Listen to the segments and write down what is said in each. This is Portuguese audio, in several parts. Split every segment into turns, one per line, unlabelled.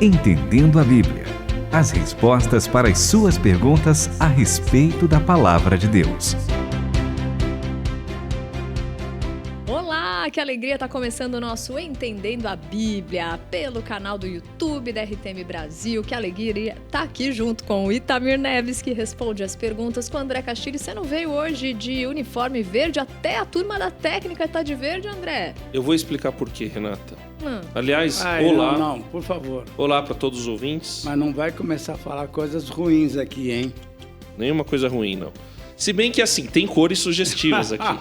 Entendendo a Bíblia. As respostas para as suas perguntas a respeito da Palavra de Deus.
Olá, que alegria estar começando o nosso Entendendo a Bíblia pelo canal do YouTube da RTM Brasil. Que alegria estar aqui junto com o Itamir Neves, que responde as perguntas, com o André Castilho. Você não veio hoje de uniforme verde? Até a turma da técnica está de verde, André.
Eu vou explicar por quê, Renata. Aliás, olá.
Não, por favor.
Olá para todos os ouvintes.
Mas não vai começar a falar coisas ruins aqui, hein?
Nenhuma coisa ruim, não. Se bem que, assim, tem cores sugestivas aqui.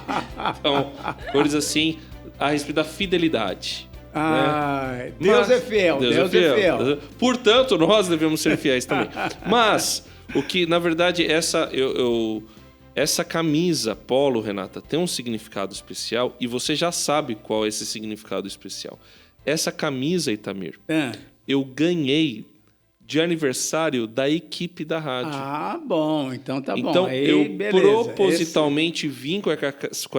Então, cores assim, a respeito da fidelidade.
Né? Deus é fiel, Deus é fiel.
Portanto, nós devemos ser fiéis também. Mas, o que, na verdade, essa camisa polo, Renata, tem um significado especial e você já sabe qual é esse significado especial. Essa camisa, Itamir, eu ganhei de aniversário da equipe da rádio.
Ah, bom, então tá bom.
Então,
aí,
eu
beleza.
propositalmente vim com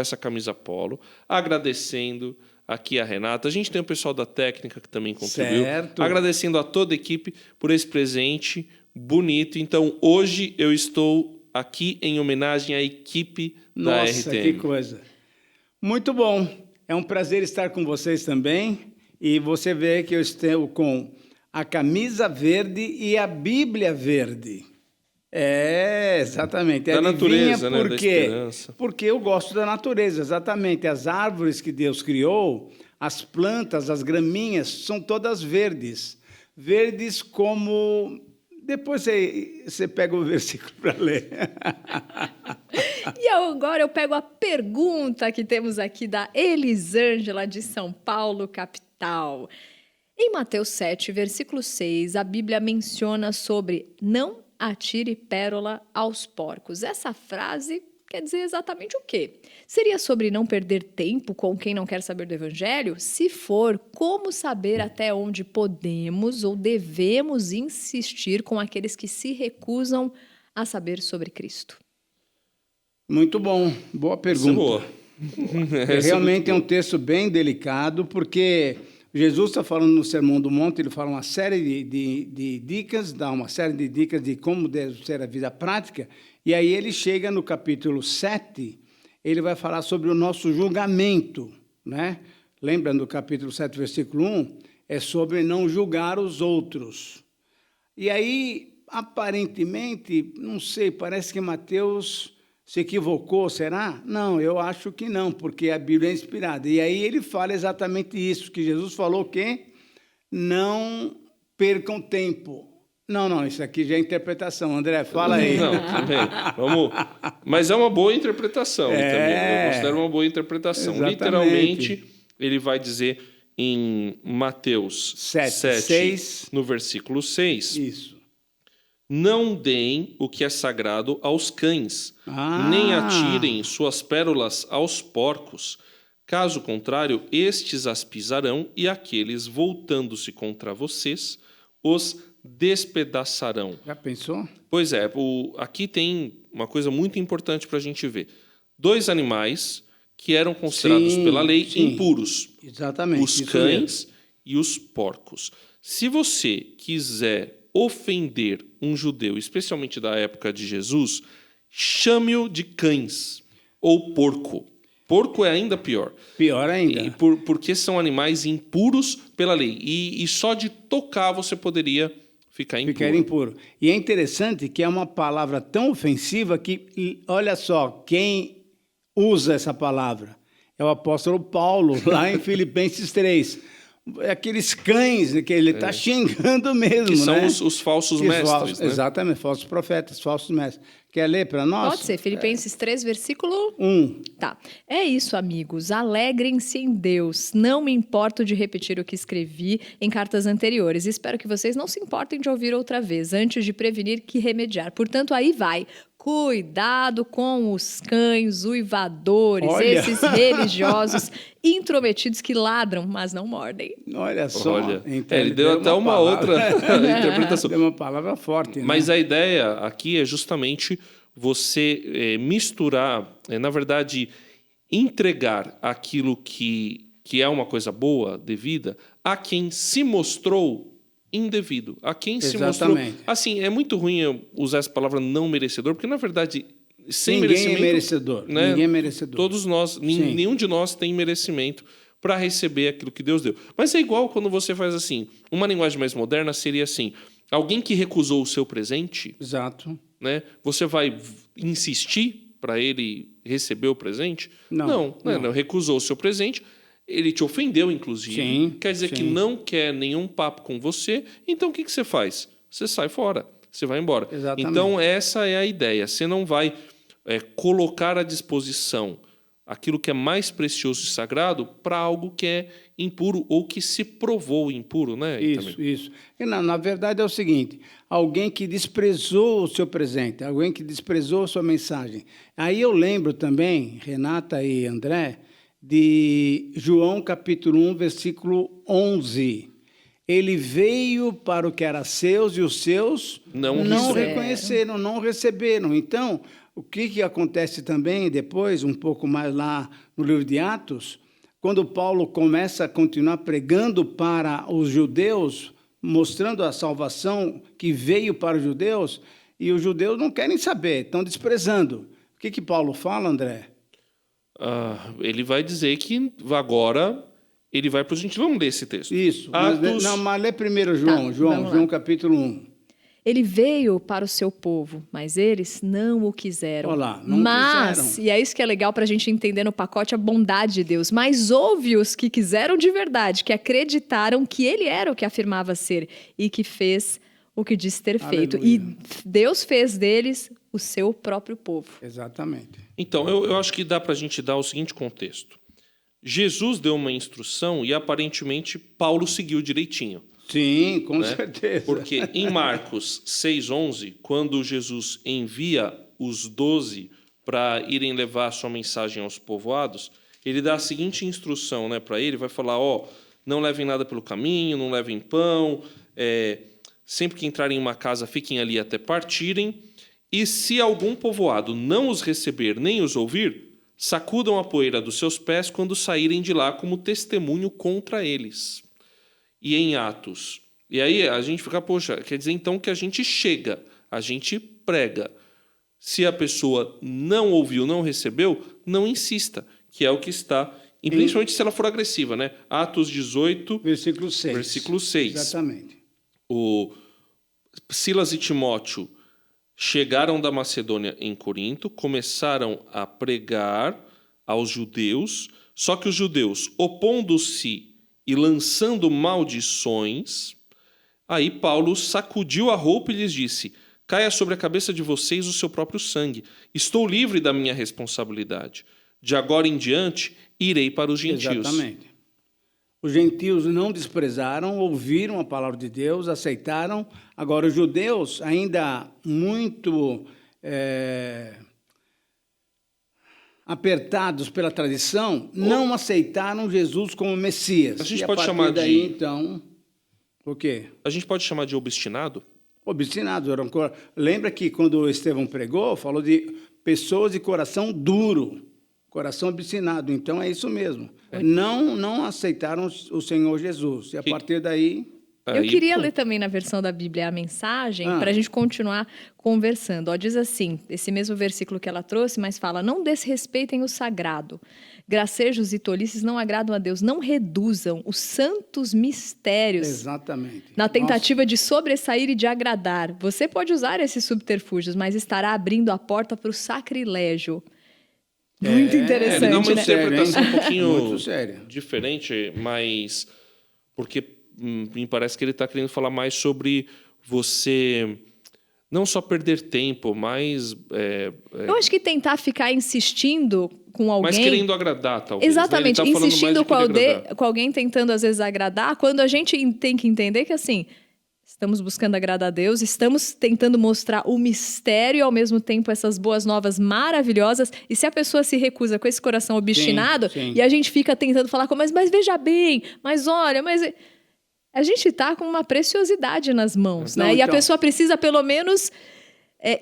essa camisa polo, agradecendo aqui a Renata. A gente tem o pessoal da técnica que também contribuiu.
Certo.
Agradecendo a toda a equipe por esse presente bonito. Então, hoje eu estou aqui em homenagem à equipe da RTM.
Nossa, que coisa. Muito bom. É um prazer estar com vocês também. E você vê que eu estou com a camisa verde e a Bíblia verde. É, exatamente.
Da natureza, né?
Da esperança. Porque eu gosto da natureza, exatamente. As árvores que Deus criou, as plantas, as graminhas, são todas verdes. Verdes como... Depois você pega o versículo para ler.
E agora eu pego a pergunta que temos aqui da Elisângela, de São Paulo, capital. Em Mateus 7, versículo 6, a Bíblia menciona sobre não atire pérola aos porcos. Essa frase quer dizer exatamente o quê? Seria sobre não perder tempo com quem não quer saber do Evangelho? Se for, como saber até onde podemos ou devemos insistir com aqueles que se recusam a saber sobre Cristo?
Muito bom, boa pergunta.
Isso é boa.
Realmente é um texto bem delicado, porque Jesus está falando no Sermão do Monte, ele fala uma série de dicas, dá uma série de dicas de como deve ser a vida prática, e aí ele chega no capítulo 7, ele vai falar sobre o nosso julgamento, né? Lembra no capítulo 7, versículo 1? É sobre não julgar os outros. E aí, aparentemente, não sei, parece que Mateus se equivocou, será? Não, eu acho que não, porque a Bíblia é inspirada. E aí ele fala exatamente isso, que Jesus falou que não percam tempo. Não, isso aqui já é interpretação. André, fala aí.
Não, também. Vamos. Mas é uma boa interpretação também. Eu considero uma boa interpretação.
Exatamente.
Literalmente, ele vai dizer em Mateus 7
6,
no versículo 6.
Isso.
Não deem o que é sagrado aos cães, nem atirem suas pérolas aos porcos. Caso contrário, estes as pisarão e aqueles, voltando-se contra vocês, os despedaçarão.
Já pensou?
Pois é, aqui tem uma coisa muito importante para a gente ver. 2 animais que eram considerados pela lei impuros.
Exatamente.
Os cães e os porcos. Se você quiser ofender um judeu, especialmente da época de Jesus, chame-o de cães ou porco. Porco é ainda pior.
Pior ainda.
Porque são animais impuros pela lei. E só de tocar você poderia ficar impuro.
Ficar impuro. E é interessante que é uma palavra tão ofensiva que, olha só, quem usa essa palavra é o apóstolo Paulo, lá em Filipenses 3. Aqueles cães que ele está xingando mesmo,
que são
né?
os falsos mestres, né?
Exatamente, falsos profetas, falsos mestres. Quer ler para nós?
Pode ser, Filipenses 3, versículo
1.
Tá. É isso, amigos. Alegrem-se em Deus. Não me importo de repetir o que escrevi em cartas anteriores. Espero que vocês não se importem de ouvir outra vez, antes de prevenir que remediar. Portanto, aí vai. Cuidado com os cães uivadores, esses religiosos intrometidos que ladram, mas não mordem.
Olha só.
Ele deu até uma outra interpretação.
Deu uma palavra forte.
Mas a ideia aqui é justamente você misturar, na verdade, entregar aquilo que é uma coisa boa, devida, a quem se mostrou indevido. A quem se mostrou...
Exatamente.
Assim, é muito ruim eu usar essa palavra não merecedor, porque, na verdade, sem
Ninguém
merecimento...
é merecedor.
Né,
Ninguém é merecedor.
Todos nós, nenhum de nós tem merecimento para receber aquilo que Deus deu. Mas é igual quando você faz assim. Uma linguagem mais moderna seria assim: alguém que recusou o seu presente,
Exato.
né? Você vai insistir para ele receber o presente?
Não.
Não. Recusou o seu presente, ele te ofendeu, inclusive.
Sim,
Quer dizer que
sim.
não quer nenhum papo com você. Então o que você faz? Você sai fora, você vai embora.
Exatamente.
Então essa é a ideia. Você não vai colocar à disposição aquilo que é mais precioso e sagrado para algo que é impuro ou que se provou impuro, né?
Isso. E na verdade é o seguinte: alguém que desprezou o seu presente, alguém que desprezou a sua mensagem. Aí eu lembro também, Renata e André, de João capítulo 1, versículo 11. Ele veio para o que era seus e os seus não reconheceram, não receberam. Então, o que acontece também depois, um pouco mais lá no livro de Atos, quando Paulo começa a continuar pregando para os judeus, mostrando a salvação que veio para os judeus, e os judeus não querem saber, estão desprezando. O que Paulo fala, André?
Ele vai dizer que agora ele vai para os gentios. Vamos ler esse texto.
Isso, mas lê primeiro João capítulo 1.
Ele veio para o seu povo, mas eles não o quiseram.
Olá, não quiseram.
E é isso que é legal para a gente entender no pacote a bondade de Deus. Mas houve os que quiseram de verdade, que acreditaram que ele era o que afirmava ser e que fez o que disse ter feito. E Deus fez deles o seu próprio povo.
Exatamente.
Então, eu acho que dá para a gente dar o seguinte contexto. Jesus deu uma instrução e aparentemente Paulo seguiu direitinho.
Sim, com certeza.
Porque em Marcos 6,11, quando Jesus envia os 12 para irem levar a sua mensagem aos povoados, ele dá a seguinte instrução, né, para ele, vai falar, não levem nada pelo caminho, não levem pão, sempre que entrarem em uma casa, fiquem ali até partirem, e se algum povoado não os receber nem os ouvir, sacudam a poeira dos seus pés quando saírem de lá como testemunho contra eles. E em Atos. E aí a gente fica, poxa, quer dizer então que a gente chega, a gente prega. Se a pessoa não ouviu, não recebeu, não insista, que é o que está, e principalmente se ela for agressiva, né? Atos 18,
versículo 6.
Versículo 6.
Exatamente.
O Silas e Timóteo chegaram da Macedônia em Corinto, começaram a pregar aos judeus, só que os judeus, opondo-se e lançando maldições, aí Paulo sacudiu a roupa e lhes disse: caia sobre a cabeça de vocês o seu próprio sangue. Estou livre da minha responsabilidade. De agora em diante, irei para os gentios.
Exatamente. Os gentios não desprezaram, ouviram a palavra de Deus, aceitaram. Agora, os judeus, ainda muito apertados pela tradição, não aceitaram Jesus como Messias.
A gente
e a
pode
partir
chamar
daí,
de...
então, o quê?
A gente pode chamar de obstinado?
Obstinados. Lembra que quando Estevão pregou, falou de pessoas de coração duro, coração obstinado. Então, é isso mesmo. Não aceitaram o Senhor Jesus. E a partir daí...
Eu queria ler também na versão da Bíblia a mensagem para a gente continuar conversando. Diz assim, esse mesmo versículo que ela trouxe, mas fala: não desrespeitem o sagrado. Gracejos e tolices não agradam a Deus. Não reduzam os santos mistérios.
Exatamente.
Na tentativa de sobressair e de agradar. Você pode usar esses subterfúgios, mas estará abrindo a porta para o sacrilégio. Muito interessante,
ele dá uma
né?
interpretação um pouquinho
muito séria.
Diferente, mas... Porque me parece que ele está querendo falar mais sobre você não só perder tempo, mas...
Eu acho que tentar ficar insistindo com alguém...
Mas querendo agradar, talvez.
Exatamente,
né? Ele tá falando
insistindo
mais
com alguém, tentando às vezes agradar, quando a gente tem que entender que assim... Estamos buscando agradar a Deus, estamos tentando mostrar o mistério e, ao mesmo tempo, essas boas novas maravilhosas. E se a pessoa se recusa com esse coração obstinado,
sim.
E a gente fica tentando falar, mas veja bem, mas olha, mas... A gente está com uma preciosidade nas mãos, né? E a pessoa precisa, pelo menos,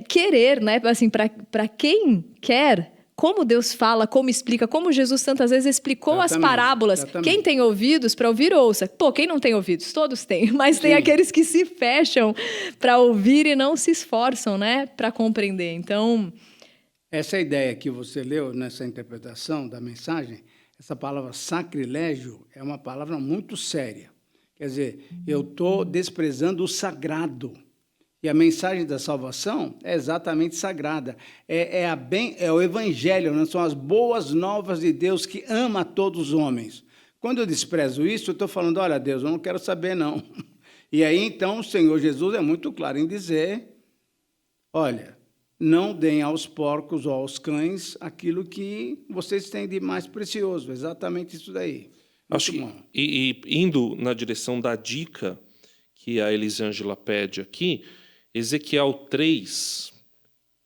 querer, né? Assim, para quem quer como Deus fala, como explica, como Jesus tantas vezes explicou as
Exatamente,
parábolas.
exatamente.
Quem tem ouvidos para ouvir, ouça. Pô, quem não tem ouvidos? Todos têm. Mas tem
Sim.
aqueles que se fecham para ouvir e não se esforçam, né, para compreender. Então,
Essa ideia que você leu nessa interpretação da mensagem, essa palavra sacrilégio é uma palavra muito séria. Quer dizer, eu estou desprezando o sagrado. E a mensagem da salvação é exatamente sagrada. É o evangelho, né? São as boas novas de Deus que ama a todos os homens. Quando eu desprezo isso, eu estou falando, olha, Deus, eu não quero saber, não. E aí, então, o Senhor Jesus é muito claro em dizer, olha, não deem aos porcos ou aos cães aquilo que vocês têm de mais precioso. Exatamente isso daí.
Acho
Muito
que,
bom.
e indo na direção da dica que a Elisângela pede aqui, Ezequiel 3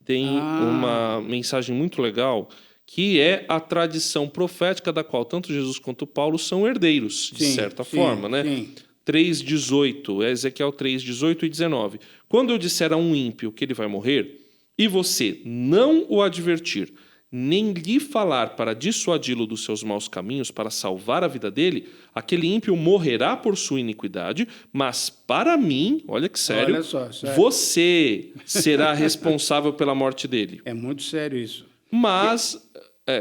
tem uma mensagem muito legal, que é a tradição profética da qual tanto Jesus quanto Paulo são herdeiros, de
Sim,
certa
sim,
forma, né?
sim.
3:18, Ezequiel 3:18 e 19. Quando eu disser a um ímpio que ele vai morrer, e você não o advertir, nem lhe falar para dissuadi-lo dos seus maus caminhos, para salvar a vida dele, aquele ímpio morrerá por sua iniquidade, mas para mim, olha que sério,
Olha só, sério.
você será responsável pela morte dele.
É muito sério isso.
Mas,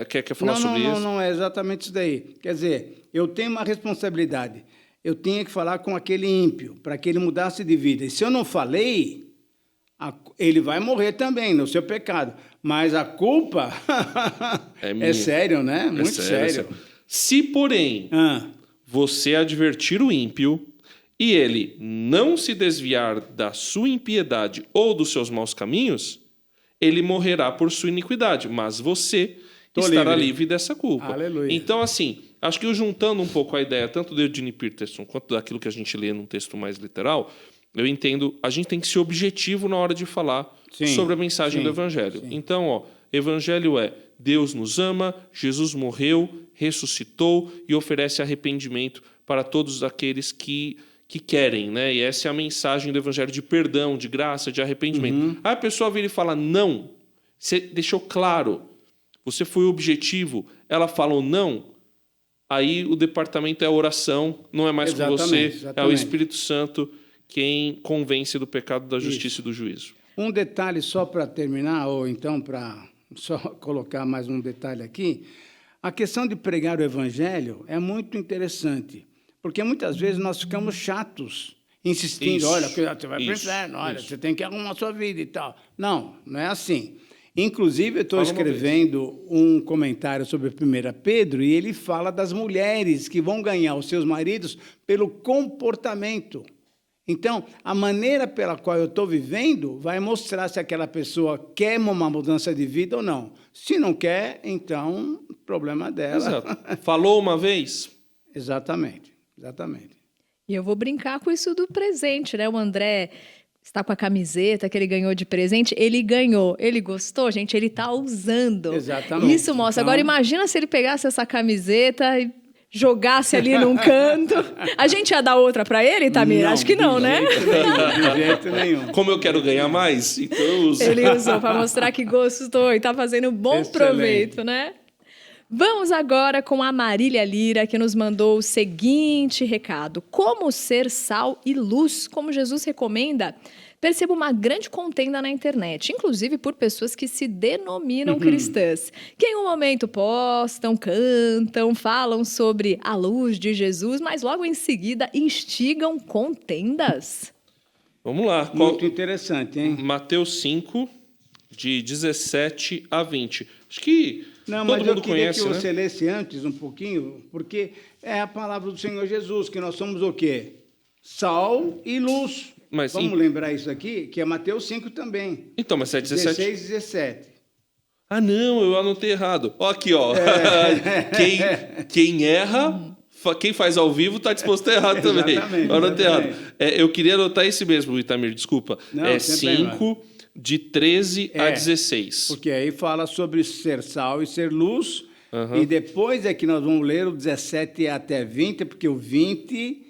quer falar sobre isso?
Não, é exatamente isso daí. Quer dizer, eu tenho uma responsabilidade. Eu tinha que falar com aquele ímpio, para que ele mudasse de vida. E se eu não falei, ele vai morrer também no seu pecado. Mas a culpa
minha.
é sério, né? Muito
É sério. Se, porém, você advertir o ímpio e ele não se desviar da sua impiedade ou dos seus maus caminhos, ele morrerá por sua iniquidade, mas você estará livre dessa culpa.
Aleluia.
Então, assim, acho que juntando um pouco a ideia tanto de Eugene Peterson quanto daquilo que a gente lê num texto mais literal, eu entendo, a gente tem que ser objetivo na hora de falar sobre a mensagem do Evangelho.
Sim.
Então, Evangelho é Deus nos ama, Jesus morreu, ressuscitou e oferece arrependimento para todos aqueles que querem, né? E essa é a mensagem do Evangelho de perdão, de graça, de arrependimento. Aí a pessoa vira e fala, não, você deixou claro, você foi objetivo, ela falou não, aí o departamento é oração, não é mais com você, é o Espírito Santo quem convence do pecado, da justiça e do juízo.
Um detalhe só para terminar, ou então para só colocar mais um detalhe aqui, a questão de pregar o evangelho é muito interessante, porque muitas vezes nós ficamos chatos, insistindo,
Isso,
olha, você vai para o
isso,
inferno, olha,
isso.
você tem que arrumar a sua vida e tal. Não, não é assim. Inclusive, eu estou
Fala uma
escrevendo um comentário sobre 1 Pedro e ele fala das mulheres que vão ganhar os seus maridos pelo comportamento. Então, a maneira pela qual eu estou vivendo vai mostrar se aquela pessoa quer uma mudança de vida ou não. Se não quer, então, problema dela.
Exato. Falou uma vez?
Exatamente.
e eu vou brincar com isso do presente, né? O André está com a camiseta que ele ganhou de presente. Ele ganhou. Ele gostou, gente? Ele está usando.
Exatamente.
Isso mostra.
Então,
Agora, imagina se ele pegasse essa camiseta e jogasse ali num canto. A gente ia dar outra para ele, Tamir? Acho que não, né?
De jeito nenhum.
Como eu quero ganhar mais, então eu uso.
Ele usou para mostrar que gostou e está fazendo bom
Excelente.
proveito, né? Vamos agora com a Marília Lira, que nos mandou o seguinte recado. Como ser sal e luz, como Jesus recomenda? Percebo uma grande contenda na internet, inclusive por pessoas que se denominam cristãs, que em um momento postam, cantam, falam sobre a luz de Jesus, mas logo em seguida instigam contendas.
Vamos lá.
Muito interessante, hein?
Mateus 5, de 17 a 20. Acho que
Não,
todo
mas eu
mundo
queria
conhece,
que
né?
você lesse antes um pouquinho, porque é a palavra do Senhor Jesus, que nós somos o quê? Sal e luz.
Mas,
vamos lembrar isso aqui, que é Mateus 5 também.
Então, mas é 17?
16 e 17.
Ah, não, eu anotei errado. Ó, aqui, ó. Quem erra, quem faz ao vivo está disposto a errar também.
Exatamente,
Eu anotei errado.
exatamente.
Eu queria anotar esse mesmo, Itamir, desculpa.
Não,
É
sem problema.
5, de 13 a 16.
Porque aí fala sobre ser sal e ser luz, e depois é que nós vamos ler o 17 até 20, porque o 20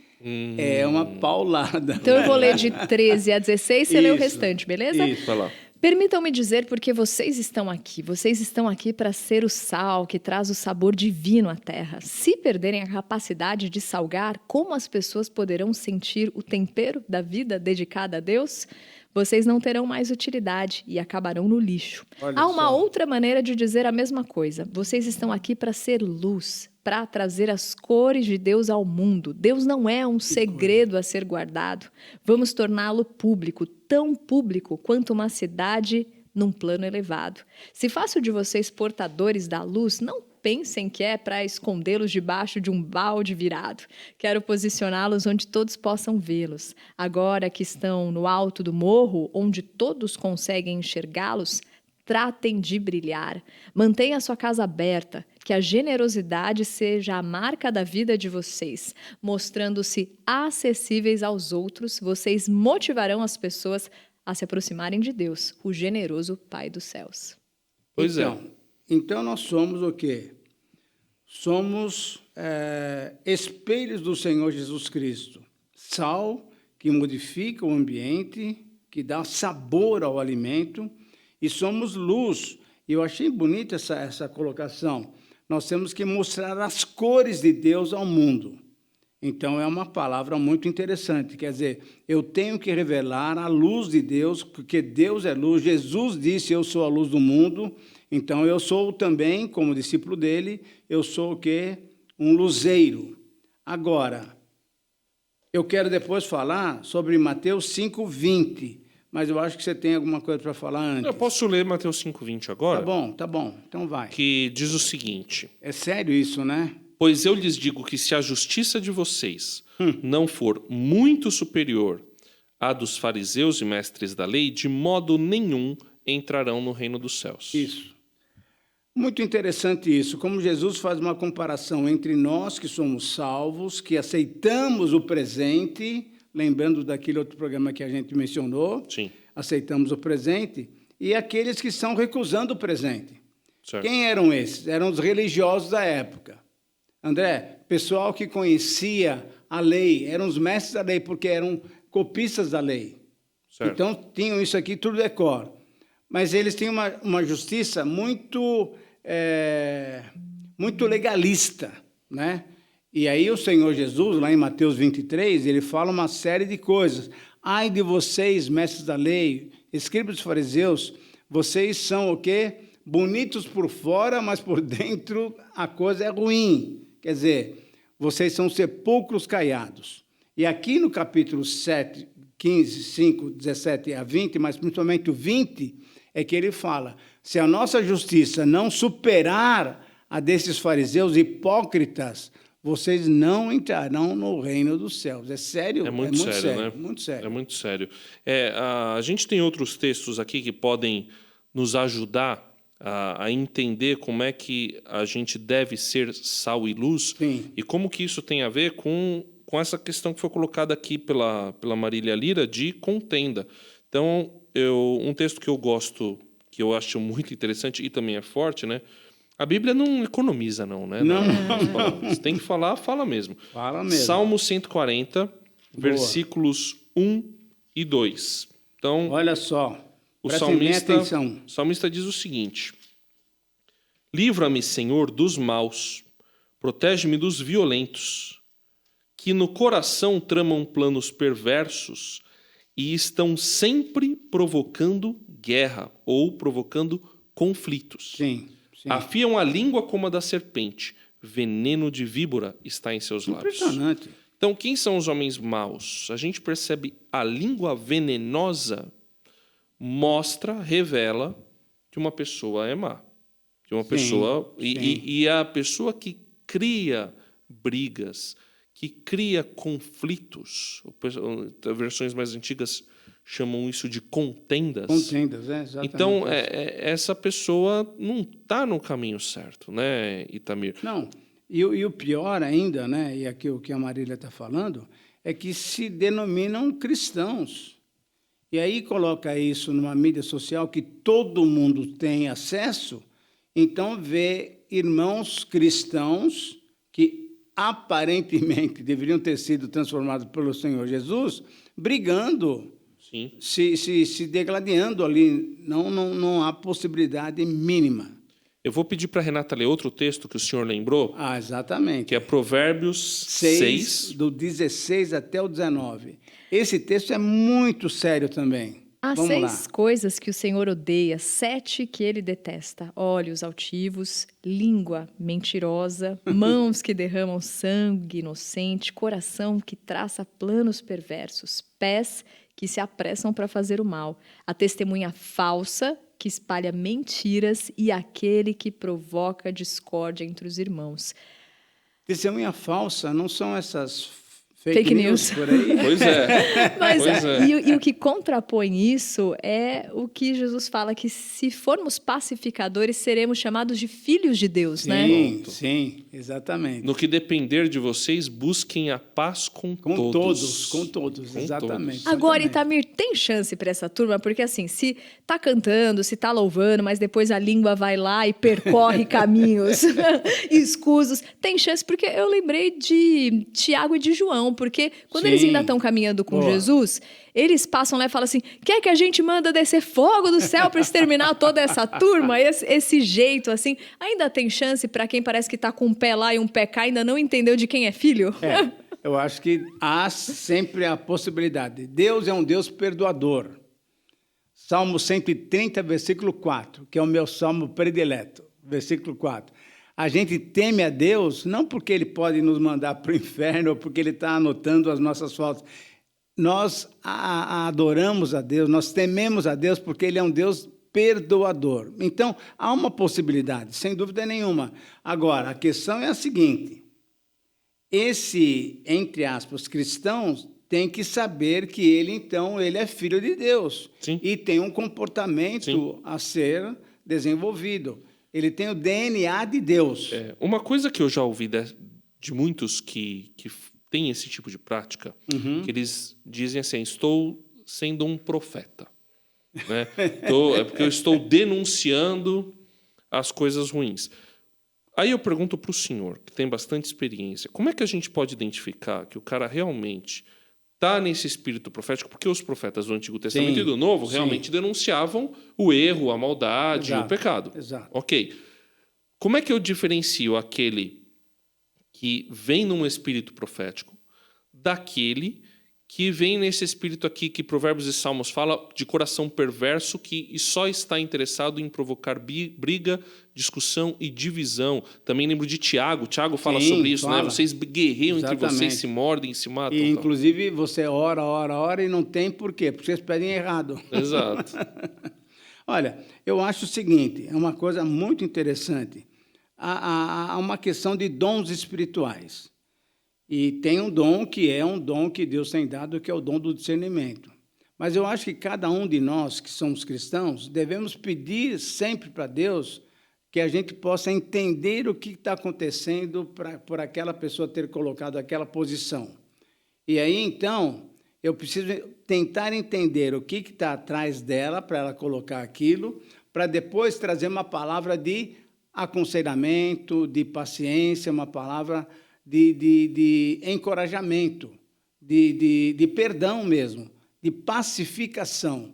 é uma paulada.
Então eu vou ler de 13 a 16, você lê o
Isso,
restante, beleza?
isso.
Vai lá.
Permitam-me dizer porque vocês estão aqui. Vocês estão aqui para ser o sal que traz o sabor divino à terra. Se perderem a capacidade de salgar, como as pessoas poderão sentir o tempero da vida dedicada a Deus? Vocês não terão mais utilidade e acabarão no lixo.
Olha
Há uma
só.
outra maneira de dizer a mesma coisa. Vocês estão aqui para ser luz, para trazer as cores de Deus ao mundo. Deus não é um segredo a ser guardado. Vamos torná-lo público, tão público quanto uma cidade num plano elevado. Se faço de vocês portadores da luz, não pensem que é para escondê-los debaixo de um balde virado. Quero posicioná-los onde todos possam vê-los. Agora que estão no alto do morro, onde todos conseguem enxergá-los, tratem de brilhar. Mantenha sua casa aberta, que a generosidade seja a marca da vida de vocês. Mostrando-se acessíveis aos outros, vocês motivarão as pessoas a se aproximarem de Deus, o generoso Pai dos céus.
Pois é.
Então nós somos o quê? Somos espelhos do Senhor Jesus Cristo. Sal que modifica o ambiente, que dá sabor ao alimento, e somos luz. E eu achei bonita essa colocação. Nós temos que mostrar as cores de Deus ao mundo. Então, é uma palavra muito interessante. Quer dizer, eu tenho que revelar a luz de Deus, porque Deus é luz. Jesus disse, eu sou a luz do mundo. Então, eu sou também, como discípulo dele, eu sou o quê? Um luzeiro. Agora, eu quero depois falar sobre Mateus 5:20, mas eu acho que você tem alguma coisa para falar antes.
Eu posso ler Mateus 5:20 agora?
Tá bom. Então vai.
Que diz o seguinte:
É sério isso, né?
pois eu lhes digo que se a justiça de vocês não for muito superior à dos fariseus e mestres da lei, de modo nenhum entrarão no reino dos céus.
Isso. Muito interessante isso, como Jesus faz uma comparação entre nós que somos salvos, que aceitamos o presente, lembrando daquele outro programa que a gente mencionou,
Sim.
aceitamos o presente, e aqueles que estão recusando o presente.
Certo.
Quem eram esses? Eram os religiosos da época. André, pessoal que conhecia a lei, eram os mestres da lei, porque eram copistas da lei.
Certo.
Então, tinham isso aqui tudo de cor. Mas eles tinham uma justiça muito legalista, né? E aí o Senhor Jesus, lá em Mateus 23, ele fala uma série de coisas. Ai de vocês, mestres da lei, escribas dos fariseus, vocês são o quê? Bonitos por fora, mas por dentro a coisa é ruim. Quer dizer, vocês são sepulcros caiados. E aqui no capítulo 7, 15, 5, 17 a 20, mas principalmente o 20, é que ele fala, se a nossa justiça não superar a desses fariseus hipócritas, vocês não entrarão no reino dos céus. É sério?
É muito sério, né?
Muito sério.
É muito sério. A gente tem outros textos aqui que podem nos ajudar a entender como é que a gente deve ser sal e luz.
Sim.
E como que isso tem a ver com essa questão que foi colocada aqui pela Marília Lira de contenda. Então, um texto que eu gosto, que eu acho muito interessante e também é forte, né? A Bíblia não economiza, não, né?
Não.
Se tem que falar, fala mesmo.
Fala mesmo.
Salmo 140, versículos 1 e 2. Então,
Olha só,
o
prestem bem atenção.
salmista diz o seguinte: livra-me, Senhor, dos maus, protege-me dos violentos, que no coração tramam planos perversos e estão sempre provocando guerra ou provocando conflitos.
Sim.
Afiam a língua como a da serpente, veneno de víbora está em seus lábios.
Impressionante.
Então, quem são os homens maus? A gente percebe a língua venenosa revela que uma pessoa é má. Que uma pessoa... E a pessoa que cria brigas, que cria conflitos, versões mais antigas chamam isso de contendas.
Contendas, exatamente.
Então, essa pessoa não está no caminho certo, né, Itamir?
Não, e o pior ainda, né, e aqui o que a Marília está falando, é que se denominam cristãos. E aí coloca isso numa mídia social que todo mundo tem acesso, então vê irmãos cristãos que aparentemente deveriam ter sido transformados pelo Senhor Jesus, brigando
Sim.
se degladiando ali. Não há possibilidade mínima.
Eu vou pedir para a Renata ler outro texto que o senhor lembrou,
Ah, exatamente.
que é Provérbios 6.
Do 16 até o 19. Esse texto é muito sério também.
Há
Vamos lá.
6 coisas que o Senhor odeia, 7 que ele detesta: olhos altivos, língua mentirosa, mãos que derramam sangue inocente, coração que traça planos perversos, pés que se apressam para fazer o mal, a testemunha falsa que espalha mentiras e aquele que provoca discórdia entre os irmãos.
Testemunha falsa não são essas
Fake news.
por aí?
Pois é.
Mas,
Pois é.
e o que contrapõe isso é o que Jesus fala, que se formos pacificadores, seremos chamados de filhos de Deus, né?
Sim, exatamente.
No que depender de vocês, busquem a paz com todos.
Com todos, exatamente.
Agora,
exatamente.
Itamir, tem chance para essa turma? Porque assim, se tá cantando, se tá louvando, mas depois a língua vai lá e percorre caminhos escusos, tem chance, porque eu lembrei de Tiago e de João, porque quando
Sim.
eles ainda estão caminhando com
Boa.
Jesus, eles passam lá e falam assim: quer que a gente manda descer fogo do céu para exterminar toda essa turma? Esse jeito, assim, ainda tem chance para quem parece que tá com um pé lá e um pé cá, ainda não entendeu de quem é filho?
Eu acho que há sempre a possibilidade. Deus é um Deus perdoador. Salmo 130, versículo 4, que é o meu salmo predileto, versículo 4. A gente teme a Deus não porque Ele pode nos mandar para o inferno ou porque Ele está anotando as nossas faltas. Nós adoramos a Deus, nós tememos a Deus porque Ele é um Deus perdoador. Então, há uma possibilidade, sem dúvida nenhuma. Agora, a questão é a seguinte: esse, entre aspas, cristãos, tem que saber que ele é filho de Deus.
Sim.
E tem um comportamento
Sim.
a ser desenvolvido. Ele tem o DNA de Deus.
Uma coisa que eu já ouvi de muitos que têm esse tipo de prática, que eles dizem assim: estou sendo um profeta. Né? É porque eu estou denunciando as coisas ruins. Aí eu pergunto para o senhor, que tem bastante experiência, como é que a gente pode identificar que o cara realmente está nesse espírito profético? Porque os profetas do Antigo Testamento
Sim,
e do Novo
sim.
realmente denunciavam o erro, a maldade,
Exato,
o pecado.
exato.
Ok. Como é que eu diferencio aquele que vem num espírito profético daquele que vem nesse espírito aqui que Provérbios e Salmos fala de coração perverso que só está interessado em provocar briga, discussão e divisão? Também lembro de Tiago. Tiago fala
Sim,
sobre isso,
fala.
né? Vocês guerreiam entre
Exatamente.
vocês, se mordem, se matam.
E,
tal.
inclusive, você ora e não tem por quê? Porque vocês pedem errado.
Exato.
Olha, eu acho o seguinte, é uma coisa muito interessante. Há uma questão de dons espirituais. E tem um dom que é um dom que Deus tem dado, que é o dom do discernimento. Mas eu acho que cada um de nós, que somos cristãos, devemos pedir sempre para Deus que a gente possa entender o que está acontecendo por aquela pessoa ter colocado aquela posição. E aí, então, eu preciso tentar entender o que está atrás dela, para ela colocar aquilo, para depois trazer uma palavra de aconselhamento, de paciência, uma palavra de encorajamento, de perdão mesmo, de pacificação.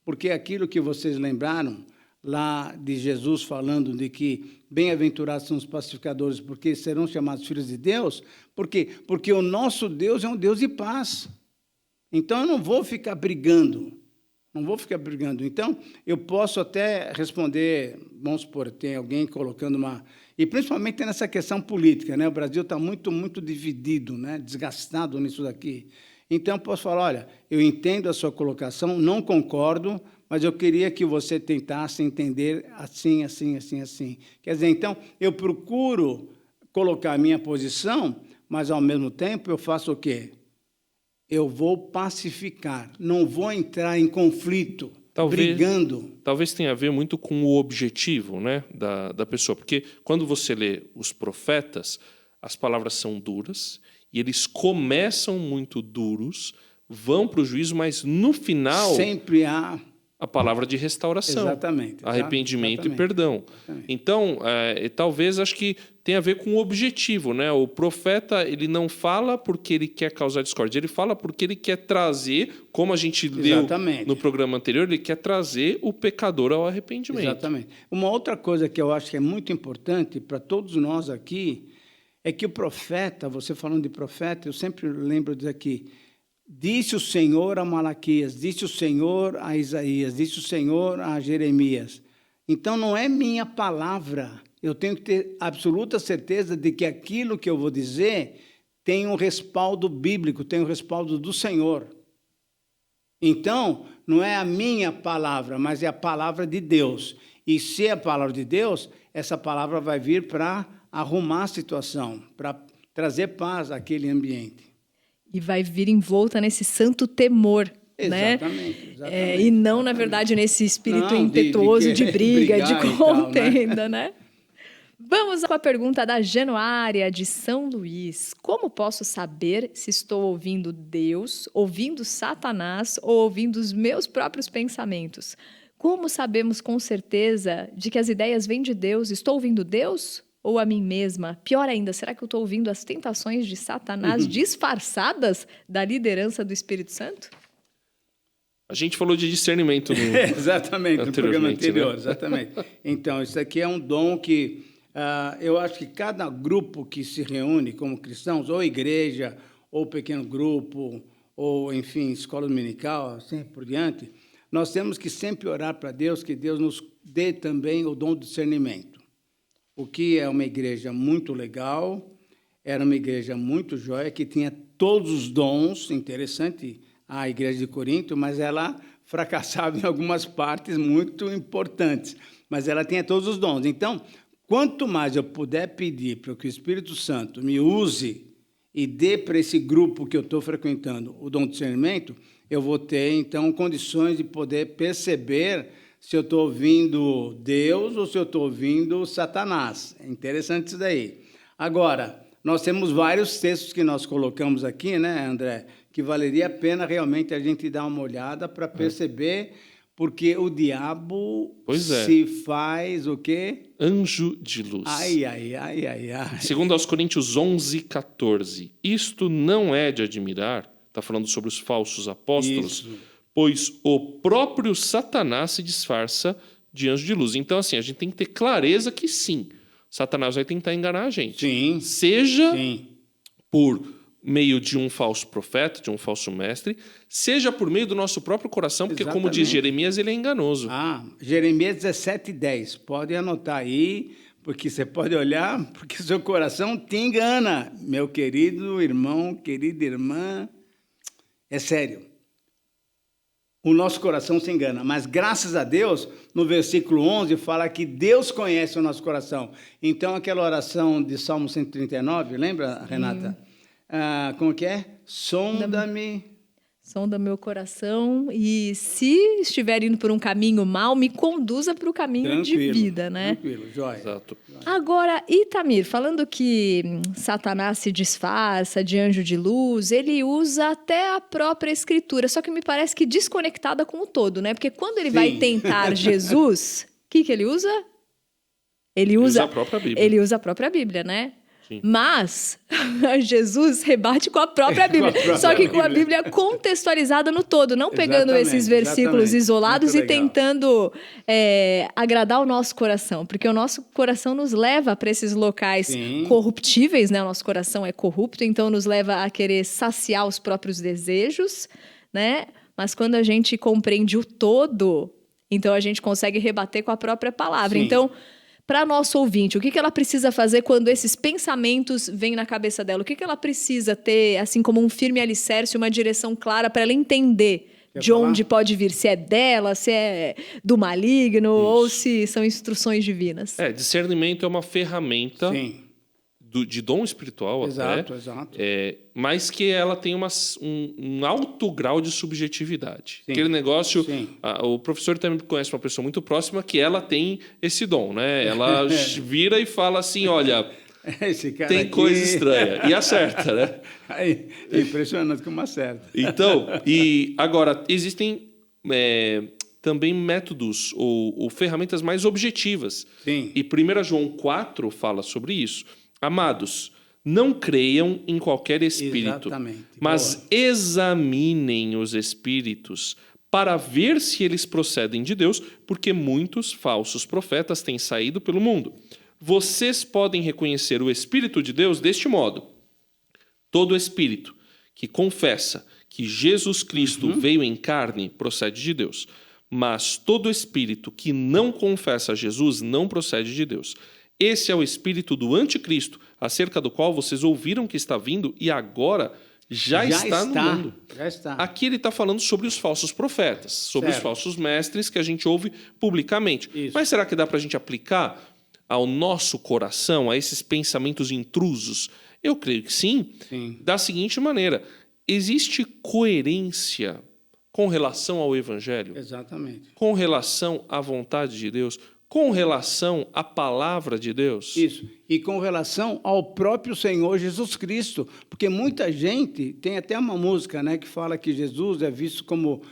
Porque aquilo que vocês lembraram lá de Jesus falando de que bem-aventurados são os pacificadores, porque serão chamados filhos de Deus. Por quê? Porque o nosso Deus é um Deus de paz. Então, eu não vou ficar brigando. Então, eu posso até responder, vamos supor, tem alguém colocando uma... E principalmente nessa questão política, né? O Brasil está muito, muito dividido, né? Desgastado nisso daqui. Então, eu posso falar: olha, eu entendo a sua colocação, não concordo, mas eu queria que você tentasse entender assim, assim, assim, assim. Quer dizer, então, eu procuro colocar a minha posição, mas, ao mesmo tempo, eu faço o quê? Eu vou pacificar, não vou entrar em conflito, brigando.
Talvez tenha a ver muito com o objetivo, né, da pessoa. Porque quando você lê os profetas, as palavras são duras e eles começam muito duros, vão para o juízo, mas no final...
Sempre há
a palavra de restauração.
Exatamente.
Arrependimento
Exatamente.
e perdão.
Exatamente.
Então, talvez acho que tem a ver com o objetivo, né? O profeta, ele não fala porque ele quer causar discórdia, ele fala porque ele quer trazer, como a gente leu
Exatamente.
no programa anterior, ele quer trazer o pecador ao arrependimento.
Exatamente. Uma outra coisa que eu acho que é muito importante para todos nós aqui é que o profeta, você falando de profeta, eu sempre lembro disso aqui, disse o Senhor a Malaquias, disse o Senhor a Isaías, disse o Senhor a Jeremias. Então, não é minha palavra. Eu tenho que ter absoluta certeza de que aquilo que eu vou dizer tem um respaldo bíblico, tem um respaldo do Senhor. Então, não é a minha palavra, mas é a palavra de Deus. E se é a palavra de Deus, essa palavra vai vir para arrumar a situação, para trazer paz àquele ambiente.
E vai vir envolta nesse santo temor, né?
Exatamente.
E não, na verdade, nesse espírito
Não,
impetuoso de briga,
brigar
de
e tal,
contenda, né? Vamos com a pergunta da Januária, de São Luís. Como posso saber se estou ouvindo Deus, ouvindo Satanás ou ouvindo os meus próprios pensamentos? Como sabemos com certeza de que as ideias vêm de Deus? Estou ouvindo Deus ou a mim mesma? Pior ainda, será que eu estou ouvindo as tentações de Satanás disfarçadas da liderança do Espírito Santo?
A gente falou de discernimento
Exatamente, no programa
anteriormente,
anterior.
né?
Exatamente. Então, isso aqui é um dom que eu acho que cada grupo que se reúne como cristãos, ou igreja, ou pequeno grupo, ou, enfim, escola dominical, assim por diante, nós temos que sempre orar para Deus, que Deus nos dê também o dom do discernimento. O que é uma igreja muito legal, era uma igreja muito joia, que tinha todos os dons, interessante a igreja de Corinto, mas ela fracassava em algumas partes muito importantes, mas ela tinha todos os dons. Então, quanto mais eu puder pedir para que o Espírito Santo me use e dê para esse grupo que eu estou frequentando o dom de discernimento, eu vou ter, então, condições de poder perceber se eu estou ouvindo Deus ou se eu estou ouvindo Satanás. É interessante isso daí. Agora, nós temos vários textos que nós colocamos aqui, né, André, que valeria a pena realmente a gente dar uma olhada para perceber, porque o diabo se faz o quê?
Anjo de luz.
Ai.
Segundo aos Coríntios 11:14. Isto não é de admirar, está falando sobre os falsos apóstolos,
Isso.
pois o próprio Satanás se disfarça de anjo de luz. Então, assim, a gente tem que ter clareza que sim, Satanás vai tentar enganar a gente.
Sim.
Seja
Sim.
por meio de um falso profeta, de um falso mestre, seja por meio do nosso próprio coração, porque, como diz
Exatamente.
Jeremias, ele é enganoso.
Jeremias 17:10. Pode anotar aí, porque você pode olhar, porque seu coração te engana, meu querido irmão, querida irmã. É sério. O nosso coração se engana, mas graças a Deus, no versículo 11, fala que Deus conhece o nosso coração. Então, aquela oração de Salmo 139, lembra, Renata? Como que é? Sonda-me.
Sonda meu coração e se estiver indo por um caminho mau, me conduza para o caminho de vida, né?
Tranquilo, jóia.
Exato.
Agora, Itamir, falando que Satanás se disfarça de anjo de luz, ele usa até a própria escritura, só que me parece que desconectada com o todo, né? Porque quando ele vai tentar Jesus, o que ele usa? Ele usa
a própria Bíblia.
Ele usa a própria Bíblia, né?
Sim.
Mas Jesus rebate com a própria Bíblia, só que com a Bíblia contextualizada no todo, não pegando
Exatamente,
esses versículos
exatamente.
isolados
Muito
e
legal.
tentando agradar o nosso coração, porque o nosso coração nos leva para esses locais
Sim.
corruptíveis, né? O nosso coração é corrupto, então nos leva a querer saciar os próprios desejos, né? Mas quando a gente compreende o todo, então a gente consegue rebater com a própria palavra.
Sim.
Então, para nosso ouvinte, o que ela precisa fazer quando esses pensamentos vêm na cabeça dela? O que ela precisa ter, assim como um firme alicerce, uma direção clara para ela entender de
falar?
onde pode vir? Se é dela, se é do maligno ou se são instruções divinas.
Discernimento é uma ferramenta
Sim.
de dom espiritual
Exato,
até,
exato.
mas que ela tem um alto grau de subjetividade.
Sim.
Aquele negócio,
Sim.
O professor também conhece uma pessoa muito próxima que ela tem esse dom, né? Ela vira e fala assim, olha,
Esse cara
tem
aqui...
coisa estranha. E acerta, né?
Aí, é impressionante como acerta.
Então, e agora, existem também métodos ou ferramentas mais objetivas.
Sim.
E 1 João 4 fala sobre isso. Amados, não creiam em qualquer espírito,
Exatamente.
mas
Boa.
examinem os espíritos para ver se eles procedem de Deus, porque muitos falsos profetas têm saído pelo mundo. Vocês podem reconhecer o Espírito de Deus deste modo. Todo espírito que confessa que Jesus Cristo veio em carne procede de Deus. Mas todo espírito que não confessa Jesus não procede de Deus. Esse é o espírito do anticristo, acerca do qual vocês ouviram que está vindo e agora já está no mundo.
Já está.
Aqui ele está falando sobre os falsos profetas, sobre os
Certo.
falsos mestres que a gente ouve publicamente.
Isso.
Mas será que dá para a gente aplicar ao nosso coração, a esses pensamentos intrusos? Eu creio que sim.
Sim.
Da seguinte maneira, existe coerência com relação ao Evangelho,
Exatamente.
com relação à vontade de Deus, com relação à palavra de Deus?
Isso. E com relação ao próprio Senhor Jesus Cristo, porque muita gente tem até uma música, né, que fala que Jesus é visto como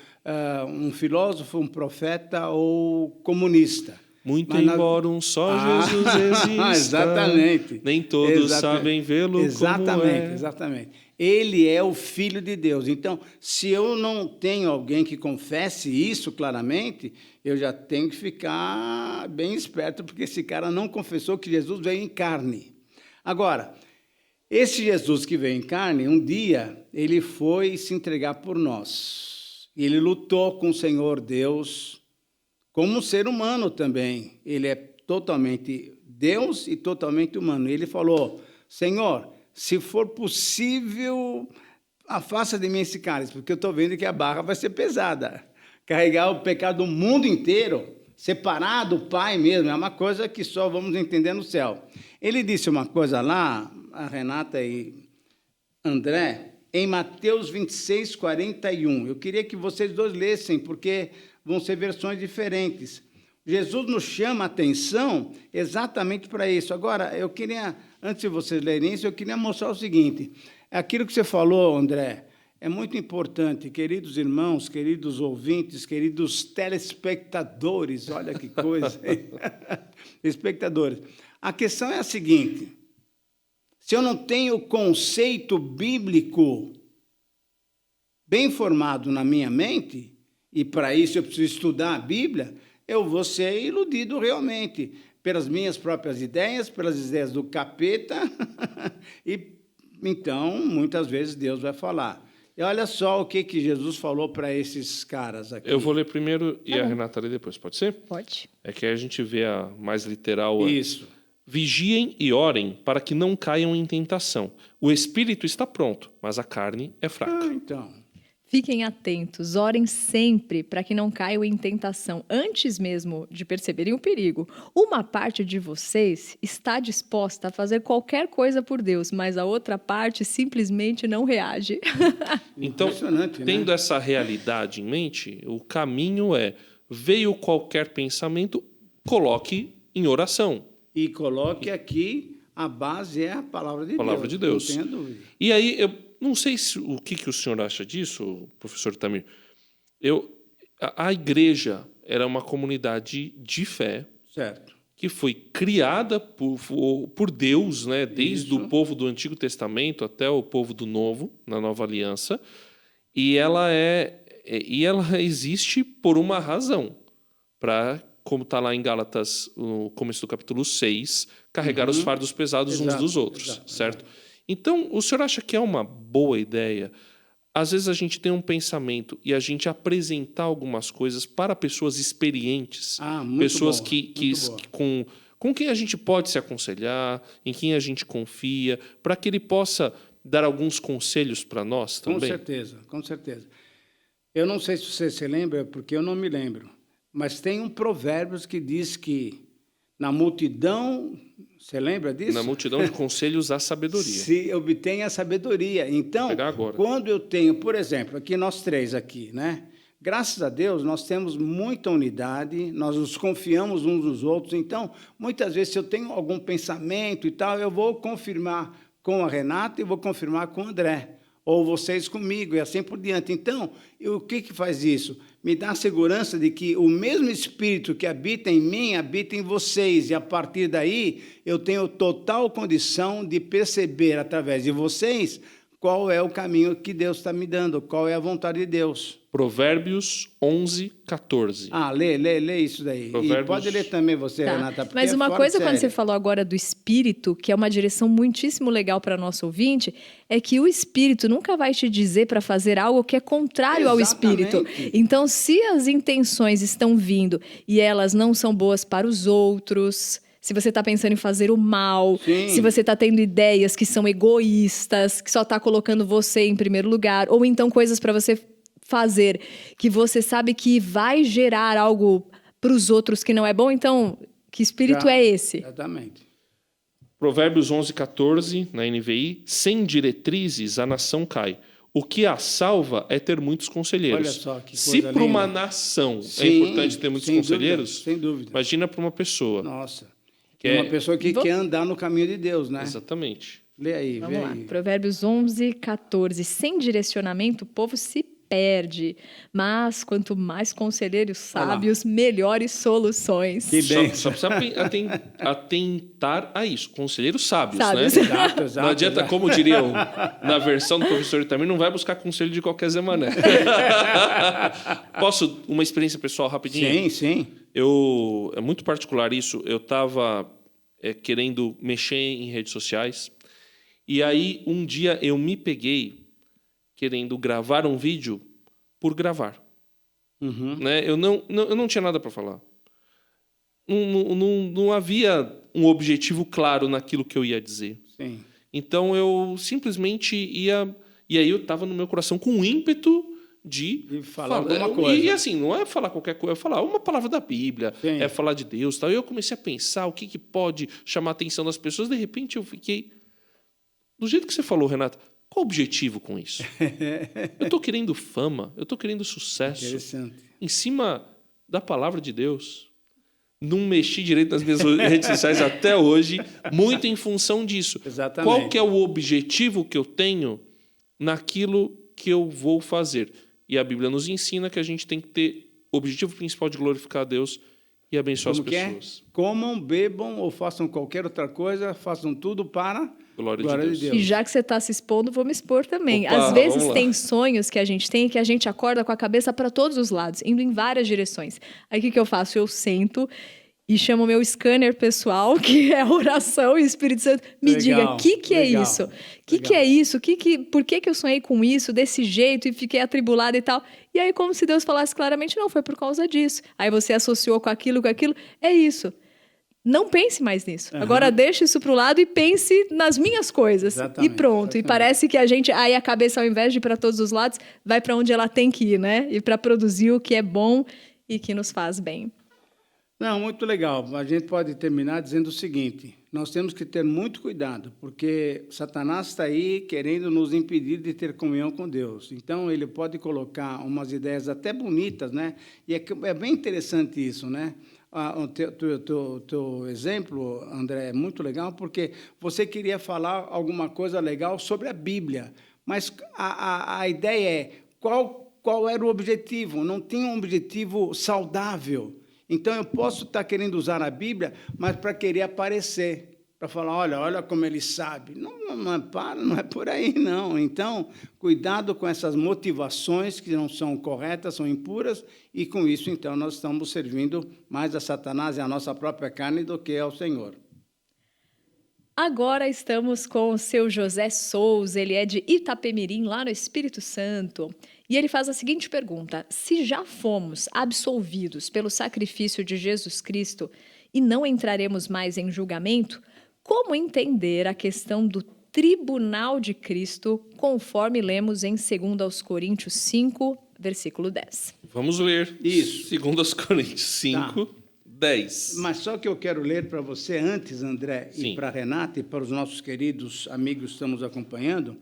um filósofo, um profeta ou comunista.
Muito
Mas
embora um só Jesus exista,
exatamente.
nem todos
Exatamente.
sabem vê-lo como
Exatamente,
é.
exatamente. Ele é o Filho de Deus. Então, se eu não tenho alguém que confesse isso claramente, eu já tenho que ficar bem esperto, porque esse cara não confessou que Jesus veio em carne. Agora, esse Jesus que veio em carne, um dia, ele foi se entregar por nós. Ele lutou com o Senhor Deus, como um ser humano também. Ele é totalmente Deus e totalmente humano. Ele falou, Senhor, se for possível, afasta de mim esse cálice, porque eu estou vendo que a barra vai ser pesada. Carregar o pecado do mundo inteiro, separar do Pai mesmo, é uma coisa que só vamos entender no céu. Ele disse uma coisa lá, a Renata e André, em Mateus 26, 41. Eu queria que vocês dois lessem, porque vão ser versões diferentes. Jesus nos chama a atenção exatamente para isso. Agora, eu queria, antes de vocês lerem isso, eu queria mostrar o seguinte. Aquilo que você falou, André, é muito importante, queridos irmãos, queridos ouvintes, queridos telespectadores, olha que coisa, hein? Espectadores. A questão é a seguinte, se eu não tenho conceito bíblico bem formado na minha mente, e para isso eu preciso estudar a Bíblia, eu vou ser iludido realmente pelas minhas próprias ideias, pelas ideias do capeta, e então, muitas vezes, Deus vai falar. E olha só o que Jesus falou para esses caras aqui.
Eu vou ler primeiro e
Tá
a
bom.
Renata lê depois, pode ser?
Pode.
É que aí a gente vê a mais literal.
Isso.
Vigiem e orem para que não caiam em tentação. O espírito está pronto, mas a carne é fraca.
Então,
Fiquem atentos, orem sempre para que não caiam em tentação, antes mesmo de perceberem o perigo. Uma parte de vocês está disposta a fazer qualquer coisa por Deus, mas a outra parte simplesmente não reage.
Então,
impressionante, né?
tendo essa realidade em mente, o caminho é: veio qualquer pensamento, coloque em oração.
E coloque aqui, a base é a palavra de
Palavra de Deus.
Não tenha dúvida.
E aí, eu não sei o que o senhor acha disso, professor Tamir. A igreja era uma comunidade de fé
Certo.
que foi criada por Deus, né? Desde
Isso.
o povo do Antigo Testamento até o povo do Novo, na Nova Aliança. E ela existe por uma razão, como está lá em Gálatas, no começo do capítulo 6, carregar os fardos pesados uns
Exato,
dos outros,
exato,
certo? Então, o senhor acha que é uma boa ideia? Às vezes a gente tem um pensamento e a gente apresentar algumas coisas para pessoas experientes,
Muito
pessoas
boa,
que
muito boa.
com quem a gente pode se aconselhar, em quem a gente confia, para que ele possa dar alguns conselhos para nós também?
Com certeza, com certeza. Eu não sei se você se lembra, porque eu não me lembro, mas tem um Provérbios que diz que na multidão, você lembra disso?
Na multidão de conselhos há sabedoria.
Se obtém a sabedoria. Então,
Vou pegar agora.
quando eu tenho, por exemplo, aqui nós três aqui, né? Graças a Deus, nós temos muita unidade, nós nos confiamos uns nos outros. Então, muitas vezes, se eu tenho algum pensamento e tal, eu vou confirmar com a Renata e vou confirmar com o André. ou vocês comigo, e assim por diante. Então, o que faz isso? Me dá a segurança de que o mesmo Espírito que habita em mim, habita em vocês, e a partir daí eu tenho total condição de perceber, através de vocês, qual é o caminho que Deus está me dando, qual é a vontade de Deus.
Provérbios 11, 14.
Lê isso daí.
Provérbios...
E pode ler também você,
Tá.
Renata. porque
Mas
é
uma
fora
coisa,
de
quando você
série.
falou agora do Espírito, que é uma direção muitíssimo legal para nosso ouvinte, é que o Espírito nunca vai te dizer para fazer algo que é contrário ao Espírito.
Exatamente.
Então, se as intenções estão vindo e elas não são boas para os outros, se você está pensando em fazer o mal,
Sim.
se você está tendo ideias que são egoístas, que só está colocando você em primeiro lugar, ou então coisas para você fazer que você sabe que vai gerar algo para os outros que não é bom, então, que espírito é esse?
Exatamente.
Provérbios 11, 14, na NVI. Sem diretrizes, a nação cai. O que a salva é ter muitos conselheiros.
Olha só que
Se
coisa
para uma
linda.
nação é
Sim,
importante ter muitos
sem
conselheiros,
dúvida, sem dúvida.
imagina para uma pessoa.
Nossa.
Que
Uma
é-
pessoa que
Vamos-
quer andar no caminho de Deus, né?
Exatamente.
Lê aí,
Vamos
vê
lá.
aí.
Provérbios 11, 14. Sem direcionamento, o povo se perde. Mas quanto mais conselheiros
Olha lá.
sábios, melhores soluções.
Que bem.
Só precisa atentar a isso. Conselheiros sábios,
Sábios.
né?
Exato, exato.
Não adianta,
exato.
como diriam na versão do professor também, não vai buscar conselho de qualquer Zé Mané. Posso, uma experiência pessoal rapidinho?
Sim, sim.
É muito particular isso. Eu estava querendo mexer em redes sociais. E aí, um dia, eu me peguei querendo gravar um vídeo por gravar.
Uhum.
Né? Eu não tinha nada para falar. Não havia um objetivo claro naquilo que eu ia dizer.
Sim.
Então, eu simplesmente ia... E aí, eu estava no meu coração com um ímpeto de
falar alguma coisa.
E assim, não é falar qualquer coisa, é falar uma palavra da Bíblia,
Sim.
é falar de Deus. Tal. E eu comecei a pensar o que pode chamar a atenção das pessoas. De repente, eu fiquei... Do jeito que você falou, Renata, qual o objetivo com isso? Eu estou querendo fama, eu estou querendo sucesso
Interessante.
em cima da palavra de Deus. Não mexi direito nas minhas redes sociais até hoje, muito em função disso.
Exatamente.
Qual que é o objetivo que eu tenho naquilo que eu vou fazer? E a Bíblia nos ensina que a gente tem que ter o objetivo principal de glorificar a Deus e abençoar
Como
as
que é?
pessoas.
Comam, bebam ou façam qualquer outra coisa, façam tudo para
Glória
glória
de Deus.
E já que você está se expondo, vou me expor também.
Opa,
Às vezes
vamos lá.
tem sonhos que a gente tem que a gente acorda com a cabeça para todos os lados, indo em várias direções. Aí o que eu faço? Eu sento e chamo o meu scanner pessoal, que é a oração, e o Espírito Santo me
Legal,
diga, o que é
legal,
isso? O que é isso? Por que eu sonhei com isso, desse jeito, e fiquei atribulada e tal? E aí, como se Deus falasse claramente, não, foi por causa disso. Aí você associou com aquilo, é isso. Não pense mais nisso. Agora deixe isso pro lado e pense nas minhas coisas.
Exatamente,
E pronto.
exatamente.
E parece que a gente... Aí a cabeça, ao invés de ir para todos os lados, vai para onde ela tem que ir, né? E para produzir o que é bom e que nos faz bem.
Não, muito legal. A gente pode terminar dizendo o seguinte: nós temos que ter muito cuidado, porque Satanás está aí querendo nos impedir de ter comunhão com Deus. Então, ele pode colocar umas ideias até bonitas, né? E é bem interessante isso, né? O teu exemplo, André, é muito legal, porque você queria falar alguma coisa legal sobre a Bíblia, mas a ideia é qual era o objetivo? Não tinha um objetivo saudável. Então, eu posso estar querendo usar a Bíblia, mas para querer aparecer, para falar, olha como ele sabe. Não é por aí, não. Então, cuidado com essas motivações que não são corretas, são impuras, e com isso, então, nós estamos servindo mais a Satanás e a nossa própria carne do que ao Senhor.
Agora estamos com o seu José Souza, ele é de Itapemirim, lá no Espírito Santo. E ele faz a seguinte pergunta: se já fomos absolvidos pelo sacrifício de Jesus Cristo e não entraremos mais em julgamento, como entender a questão do tribunal de Cristo, conforme lemos em 2 Coríntios 5, versículo 10?
Vamos ler.
Isso.
2 Coríntios 5, 10.
Mas só que eu quero ler para você antes, André,
Sim.
e para a Renata, e para os nossos queridos amigos que estamos acompanhando.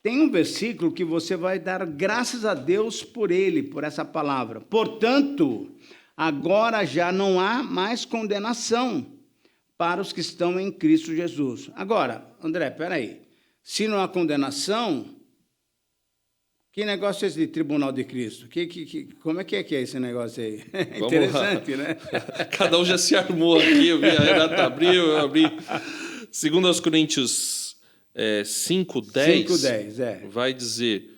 Tem um versículo que você vai dar graças a Deus por ele, por essa palavra. Portanto, agora já não há mais condenação para os que estão em Cristo Jesus. Agora, André, espera aí. Se não há condenação, Que negócio é esse de Tribunal de Cristo? Como é que é esse negócio aí?
Vamos
Interessante, né?
Cada um já se armou aqui. Eu vi a Renata abrir, eu abri. 2 Coríntios 5:10.
5:10,
vai dizer: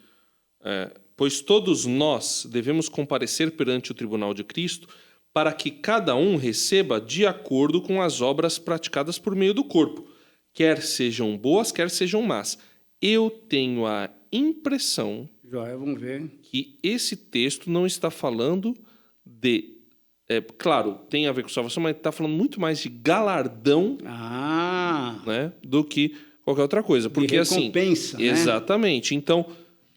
pois todos nós devemos comparecer perante o tribunal de Cristo, para que cada um receba de acordo com as obras praticadas por meio do corpo, quer sejam boas, quer sejam más. Eu tenho a impressão
Joia, vamos ver.
que esse texto não está falando de... claro, tem a ver com salvação, mas está falando muito mais de galardão, né, do que qualquer outra coisa. Porque,
recompensa,
assim,
né?
Exatamente. Então,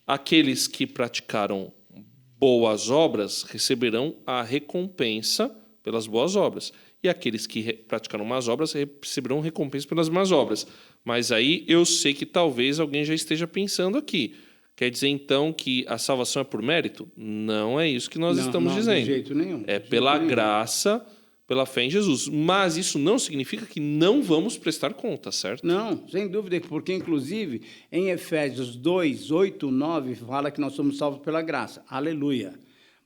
aqueles que praticaram boas obras receberão a recompensa pelas boas obras. E aqueles que praticaram más obras receberão recompensa pelas más obras. Mas aí eu sei que talvez alguém já esteja pensando aqui. Quer dizer, então, que a salvação é por mérito? Não é isso que nós estamos dizendo.
De jeito nenhum.
É pela graça, pela fé em Jesus. Mas isso não significa que não vamos prestar conta, certo?
Não, sem dúvida, porque, inclusive, em Efésios 2, 8, 9, fala que nós somos salvos pela graça. Aleluia.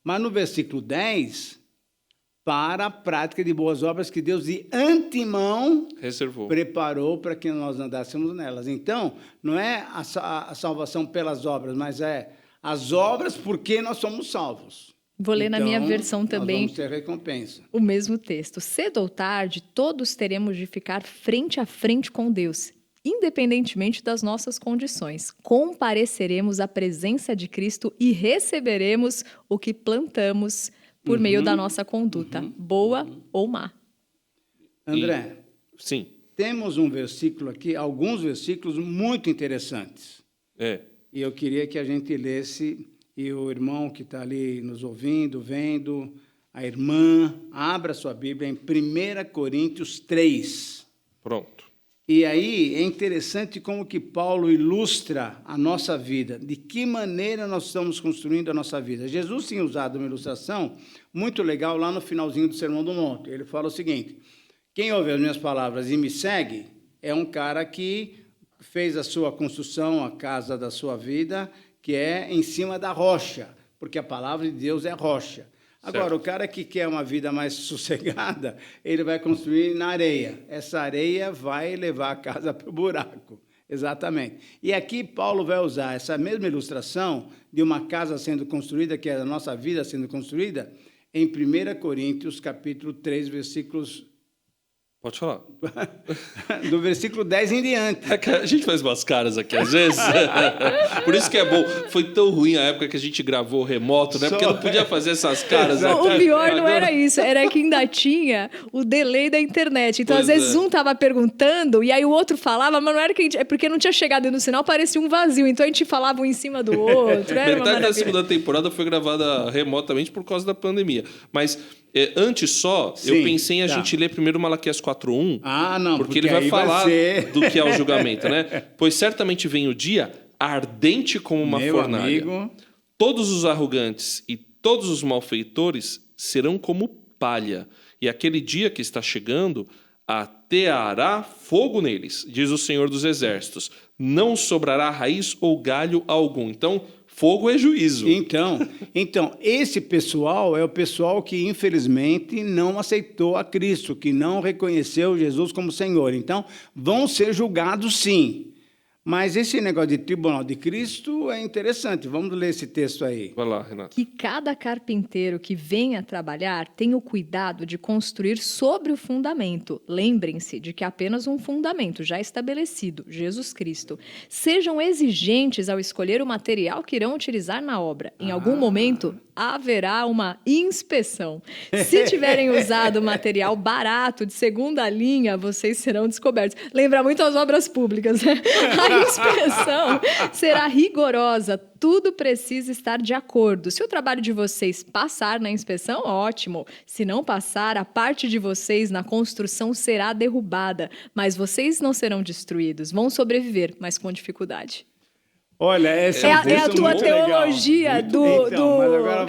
Mas no versículo 10, para a prática de boas obras que Deus de antemão
Reservou.
preparou para que nós andássemos nelas. Então, não é a salvação pelas obras, mas é as obras porque nós somos salvos.
Vou ler na minha versão também
nós vamos ter recompensa.
o mesmo texto. Cedo ou tarde, todos teremos de ficar frente a frente com Deus, independentemente das nossas condições. Compareceremos à presença de Cristo e receberemos o que plantamos por meio da nossa conduta, boa ou má.
André,
Sim.
temos um versículo aqui, alguns versículos muito interessantes. E eu queria que a gente lesse, e o irmão que está ali nos ouvindo, vendo, a irmã, abra sua Bíblia em 1 Coríntios 3.
Pronto.
E aí é interessante como que Paulo ilustra a nossa vida, de que maneira nós estamos construindo a nossa vida. Jesus tinha usado uma ilustração muito legal lá no finalzinho do Sermão do Monte. Ele fala o seguinte: quem ouve as minhas palavras e me segue é um cara que fez a sua construção, a casa da sua vida, que é em cima da rocha, porque a palavra de Deus é rocha. Agora,
Certo.
o cara que quer uma vida mais sossegada, ele vai construir na areia. Essa areia vai levar a casa para o buraco. Exatamente. E aqui Paulo vai usar essa mesma ilustração de uma casa sendo construída, que é a nossa vida sendo construída, em 1 Coríntios, capítulo 3, versículos...
Pode falar.
do versículo 10 em diante.
É que a gente faz umas caras aqui, às vezes. Por isso que é bom. Foi tão ruim a época que a gente gravou remoto, né? Porque não podia fazer essas caras.
O pior não era isso, era que ainda tinha o delay da internet. Então,
Pois
às vezes,
é.
um tava perguntando e aí o outro falava, mas não era que a gente... É porque não tinha chegado no sinal, parecia um vazio. Então, a gente falava um em cima do outro. Era uma
Metade da
maravilha.
segunda temporada foi gravada remotamente por causa da pandemia. Mas antes só, eu
Sim,
pensei em a
tá.
gente ler primeiro Malaquias 4:1.
Ah, não,
porque ele vai
aí
falar
ser...
do que é o julgamento, né? Pois certamente vem o dia ardente como uma
Meu
fornalha.
amigo...
Todos os arrogantes e todos os malfeitores serão como palha. E aquele dia que está chegando ateará fogo neles, diz o Senhor dos Exércitos. Não sobrará raiz ou galho algum. Então, fogo é juízo.
Então, esse pessoal é o pessoal que, infelizmente, não aceitou a Cristo, que não reconheceu Jesus como Senhor. Então, vão ser julgados, sim. Mas esse negócio de tribunal de Cristo é interessante. Vamos ler esse texto aí.
Vai lá, Renato.
Que cada carpinteiro que venha trabalhar tenha o cuidado de construir sobre o fundamento. Lembrem-se de que há apenas um fundamento já estabelecido, Jesus Cristo. Sejam exigentes ao escolher o material que irão utilizar na obra. Em algum momento, haverá uma inspeção. Se tiverem usado material barato, de segunda linha, vocês serão descobertos. Lembra muito as obras públicas, né? A inspeção será rigorosa. Tudo precisa estar de acordo. Se o trabalho de vocês passar na inspeção, ótimo. Se não passar, a parte de vocês na construção será derrubada. Mas vocês não serão destruídos. Vão sobreviver, mas com dificuldade.
Olha, essa
É a tua teologia do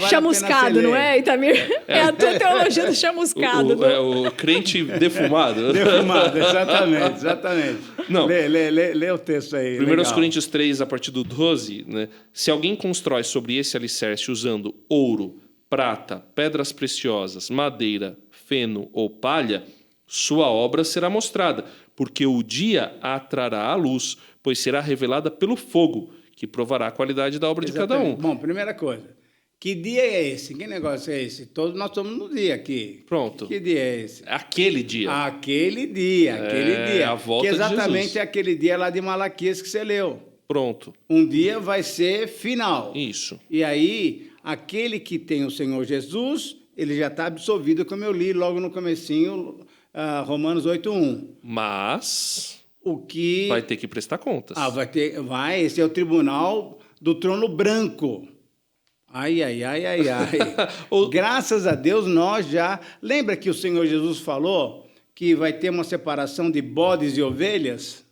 chamuscado, não é, Itamir? É a tua teologia do chamuscado.
O crente defumado.
Defumado, exatamente.
Não.
Lê o texto aí.
1
legal.
Coríntios 3, a partir do 12, né? Se alguém constrói sobre esse alicerce usando ouro, prata, pedras preciosas, madeira, feno ou palha, sua obra será mostrada, porque o dia a trará à luz, pois será revelada pelo fogo, que provará a qualidade da obra de cada um.
Bom, primeira coisa. Que dia é esse? Que negócio é esse? Todos nós estamos no dia aqui.
Pronto.
Que dia é esse?
Aquele dia.
Aquele dia.
A volta
que
de
exatamente
Jesus.
é aquele dia lá de Malaquias que você leu.
Pronto.
Um dia vai ser final.
Isso.
E aí, aquele que tem o Senhor Jesus, ele já está absolvido, como eu li logo no comecinho, Romanos 8:1.
Mas
O que...
vai ter que prestar contas.
Esse é o tribunal do trono branco. Ai.
O-
Graças a Deus, nós já... Lembra que o Senhor Jesus falou que vai ter uma separação de bodes e ovelhas?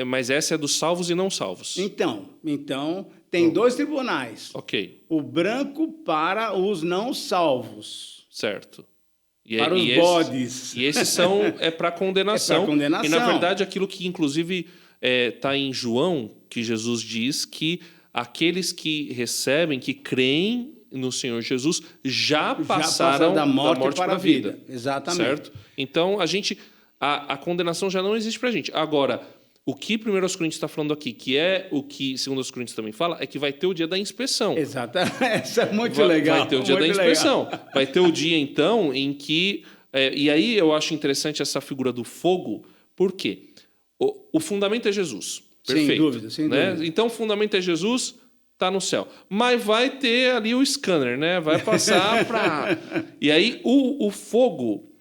Mas essa é dos salvos e não salvos.
Então tem dois tribunais.
Ok,
O branco para os não salvos.
certo.
Para os bodes.
E esses são para condenação.
É pra condenação.
E, na verdade, aquilo que, inclusive, está em João, que Jesus diz que aqueles que recebem, que creem no Senhor Jesus, já passaram
da morte para
a vida.
Exatamente.
Certo? Então, a condenação já não existe para a gente. Agora, o que 1 Coríntios está falando aqui, que é o que 2 Coríntios também fala, é que vai ter o dia da inspeção.
Exatamente. Essa é muito legal.
Vai ter o dia da inspeção. Vai ter o dia, então, em que... e aí eu acho interessante essa figura do fogo, por quê? O fundamento é Jesus. Perfeito.
Sem dúvida, sem dúvida.
Então, o fundamento é Jesus, está no céu. Mas vai ter ali o scanner, né? Vai passar para... E aí, o fogo,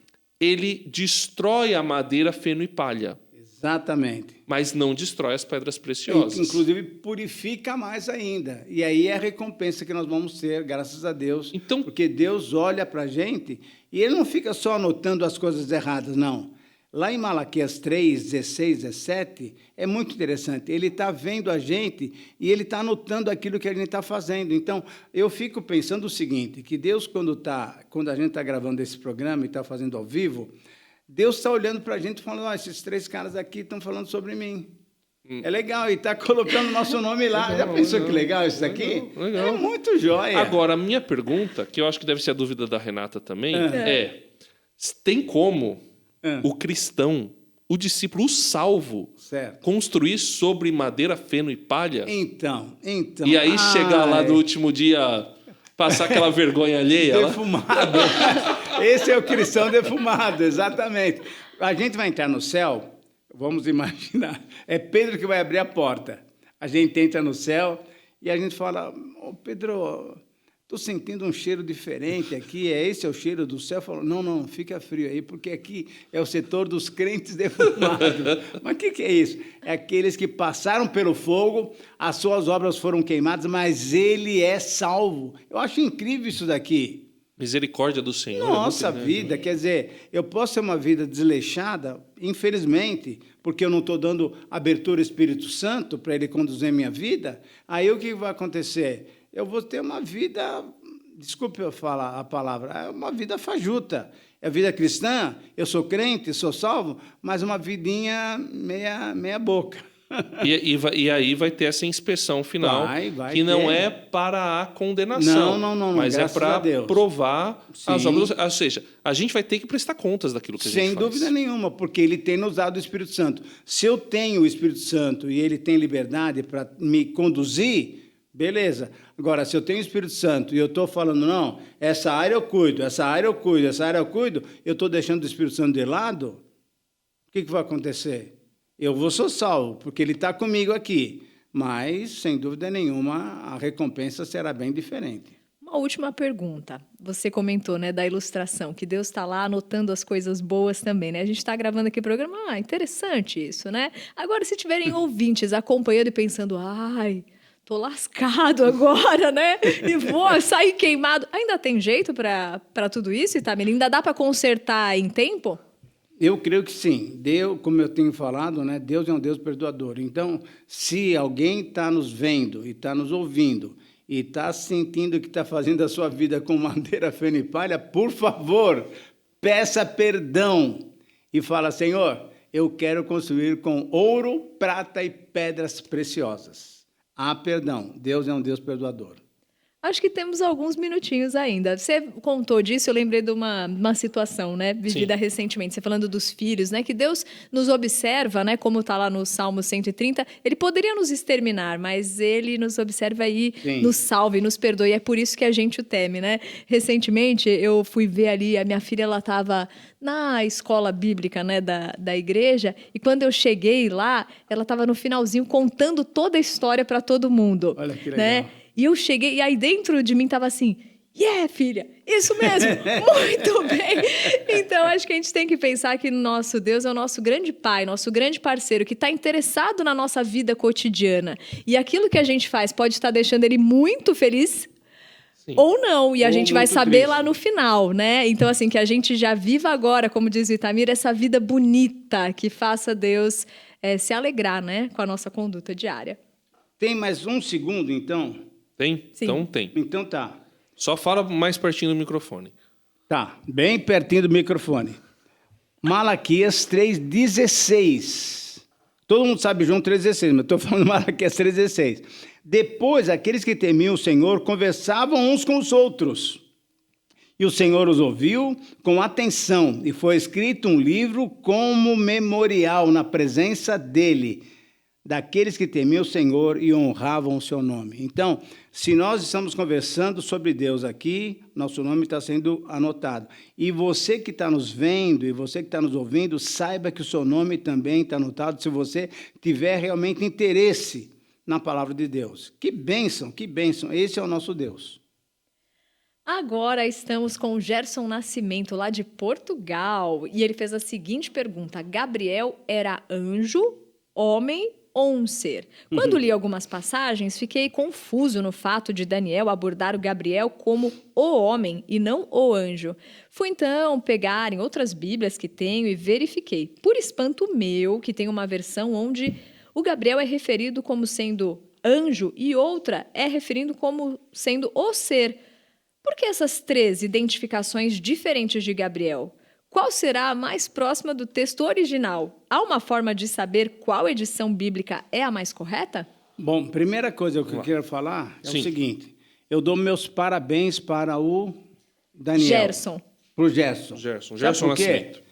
ele destrói a madeira, feno e palha.
Exatamente.
Mas não destrói as pedras preciosas.
Inclusive, purifica mais ainda. E aí é a recompensa que nós vamos ter, graças a Deus.
Então-
Porque Deus olha para a gente e Ele não fica só anotando as coisas erradas, não. Lá em Malaquias 3, 16, 17, é muito interessante. Ele está vendo a gente e Ele está anotando aquilo que a gente está fazendo. Então, eu fico pensando o seguinte, que Deus, quando a gente está gravando esse programa e está fazendo ao vivo, Deus está olhando para a gente e falando, esses 3 caras aqui estão falando sobre mim. É legal, e está colocando o nosso nome lá.
Legal,
já pensou
legal,
que legal isso aqui?
legal.
É muito jóia.
Agora, a minha pergunta, que eu acho que deve ser a dúvida da Renata também, tem como o cristão, o discípulo, o salvo,
Certo.
construir sobre madeira, feno e palha?
Então.
E aí chegar lá no último dia, passar aquela vergonha alheia? lá?
Defumado. Esse é o cristão defumado, exatamente. A gente vai entrar no céu, vamos imaginar, é Pedro que vai abrir a porta. A gente entra no céu e a gente fala, Pedro, estou sentindo um cheiro diferente aqui, esse é o cheiro do céu? Falou, não, fica frio aí, porque aqui é o setor dos crentes defumados. Mas o que é isso? É aqueles que passaram pelo fogo, as suas obras foram queimadas, mas ele é salvo. Eu acho incrível isso daqui.
Misericórdia do Senhor.
Nossa
é muito grande,
vida,
né?
quer dizer, eu posso ter uma vida desleixada, infelizmente, porque eu não estou dando abertura ao Espírito Santo para ele conduzir a minha vida, aí o que vai acontecer? Eu vou ter uma vida, desculpe eu falar a palavra, é uma vida fajuta. É vida cristã, eu sou crente, sou salvo, mas uma vidinha meia boca.
E aí vai ter essa inspeção final,
Vai
que não
ter.
é para a condenação,
Não,
mas é
graças
para
a Deus.
provar as
Sim.
obras. Ou seja, a gente vai ter que prestar contas daquilo que a gente
Sem
faz.
dúvida nenhuma, porque ele tem nos dado o Espírito Santo. Se eu tenho o Espírito Santo e ele tem liberdade para me conduzir, beleza. Agora, se eu tenho o Espírito Santo e eu estou falando, não, essa área eu cuido, essa área eu cuido, essa área eu cuido, eu estou deixando o Espírito Santo de lado, o que vai acontecer? Eu sou salvo, porque ele está comigo aqui. Mas, sem dúvida nenhuma, a recompensa será bem diferente.
Uma última pergunta. Você comentou, né, da ilustração, que Deus está lá anotando as coisas boas também, né? A gente está gravando aqui o programa, interessante isso, né? Agora, se tiverem ouvintes acompanhando e pensando, tô lascado agora, né? E vou sair queimado. Ainda tem jeito para tudo isso, Itamir? Ainda dá para consertar em tempo?
Eu creio que sim. Deus, como eu tenho falado, né, Deus é um Deus perdoador. Então, se alguém está nos vendo e está nos ouvindo e está sentindo que está fazendo a sua vida com madeira, feno e palha, por favor, peça perdão e fala, Senhor, eu quero construir com ouro, prata e pedras preciosas. Ah, perdão, Deus é um Deus perdoador.
Acho que temos alguns minutinhos ainda. Você contou disso, eu lembrei de uma situação, né, vivida recentemente. Você falando dos filhos, né, que Deus nos observa, né, como está lá no Salmo 130. Ele poderia nos exterminar, mas Ele nos observa aí, nos salva e nos perdoa. E é por isso que a gente o teme, né? Recentemente, eu fui ver ali, a minha filha, ela estava na escola bíblica, né, da igreja, e quando eu cheguei lá, ela estava no finalzinho contando toda a história para todo mundo.
Olha que legal.
Né? E eu cheguei, e aí dentro de mim tava assim, filha, isso mesmo, muito bem. Então, acho que a gente tem que pensar que nosso Deus é o nosso grande pai, nosso grande parceiro, que está interessado na nossa vida cotidiana. E aquilo que a gente faz pode estar deixando ele muito feliz, ou não, e a gente vai saber
triste
lá no final, né? Então, assim, que a gente já viva agora, como diz o Itamir, essa vida bonita, que faça Deus se alegrar, né, com a nossa conduta diária.
Tem mais um segundo, então?
Tem?
Sim.
Então tem.
Então tá.
Só fala mais pertinho do microfone.
Tá, bem pertinho do microfone. Malaquias 3,16. Todo mundo sabe João 3,16, mas estou falando Malaquias 3,16. Depois, aqueles que temiam o Senhor conversavam uns com os outros. E o Senhor os ouviu com atenção, e foi escrito um livro como memorial na presença dele, daqueles que temiam o Senhor e honravam o seu nome. Então, se nós estamos conversando sobre Deus aqui, nosso nome está sendo anotado. E você que está nos vendo e você que está nos ouvindo, saiba que o seu nome também está anotado, se você tiver realmente interesse na palavra de Deus. Que bênção, que bênção. Esse é o nosso Deus.
Agora estamos com o Gerson Nascimento, lá de Portugal. E ele fez a seguinte pergunta: Gabriel era anjo, homem ou um ser? Quando li algumas passagens, fiquei confuso no fato de Daniel abordar o Gabriel como o homem e não o anjo. Fui então pegar em outras bíblias que tenho e verifiquei. Por espanto meu, que tem uma versão onde o Gabriel é referido como sendo anjo e outra é referindo como sendo o ser. Por que essas 3 identificações diferentes de Gabriel? Qual será a mais próxima do texto original? Há uma forma de saber qual edição bíblica é a mais correta?
Bom, primeira coisa que eu quero falar é o seguinte. Eu dou meus parabéns para o Daniel.
Gerson.
Para o Gerson.
Gerson
por quê?
Nascimento.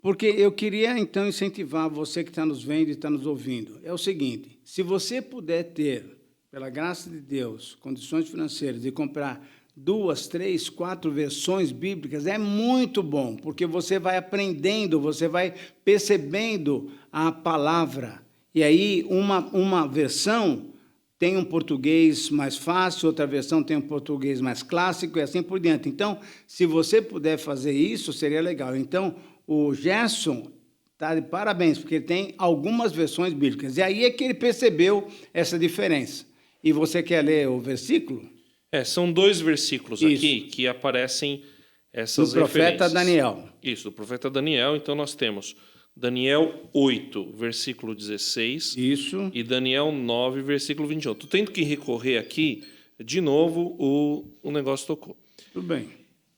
Porque eu queria, então, incentivar você que está nos vendo e está nos ouvindo. É o seguinte, se você puder ter, pela graça de Deus, condições financeiras de comprar 2, 3, 4 versões bíblicas, é muito bom, porque você vai aprendendo, você vai percebendo a palavra. E aí, uma versão tem um português mais fácil, outra versão tem um português mais clássico e assim por diante. Então, se você puder fazer isso, seria legal. Então, o Gerson está de parabéns, porque ele tem algumas versões bíblicas. E aí é que ele percebeu essa diferença. E você quer ler o versículo?
São 2 versículos aqui que aparecem essas
do profeta
referências.
Daniel.
Isso, do profeta Daniel. Então, nós temos Daniel 8, versículo 16.
Isso.
E Daniel 9, versículo 21. Tô tendo que recorrer aqui, de novo, o negócio tocou.
Tudo bem.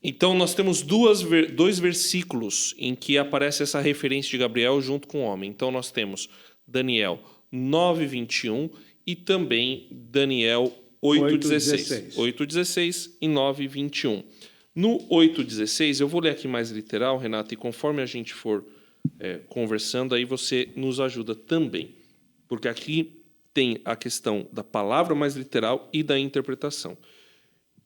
Então, nós temos 2 versículos em que aparece essa referência de Gabriel junto com o homem. Então, nós temos Daniel 9, 21 e também Daniel 8:16. 8:16 e 9:21. No 8:16, eu vou ler aqui mais literal, Renato, e conforme a gente for conversando, aí você nos ajuda também. Porque aqui tem a questão da palavra mais literal e da interpretação.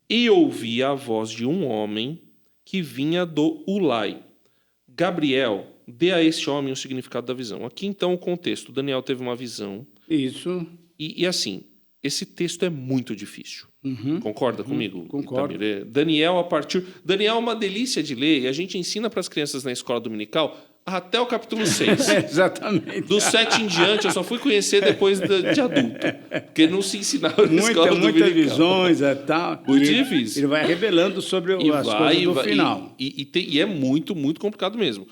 E ouvi a voz de um homem que vinha do Ulai. Gabriel, dê a este homem o significado da visão. Aqui, então, o contexto. Daniel teve uma visão.
Isso.
E assim, esse texto é muito difícil. Concorda comigo?
Concordo.
Itamir? Daniel é uma delícia de ler, e a gente ensina para as crianças na escola dominical até o capítulo 6.
Exatamente.
Do 7 em diante, eu só fui conhecer depois de adulto. Porque não se ensinava na escola dominical.
Muitas visões e tal.
Muito difícil.
Ele vai revelando sobre as coisas do final.
E é muito, muito complicado mesmo.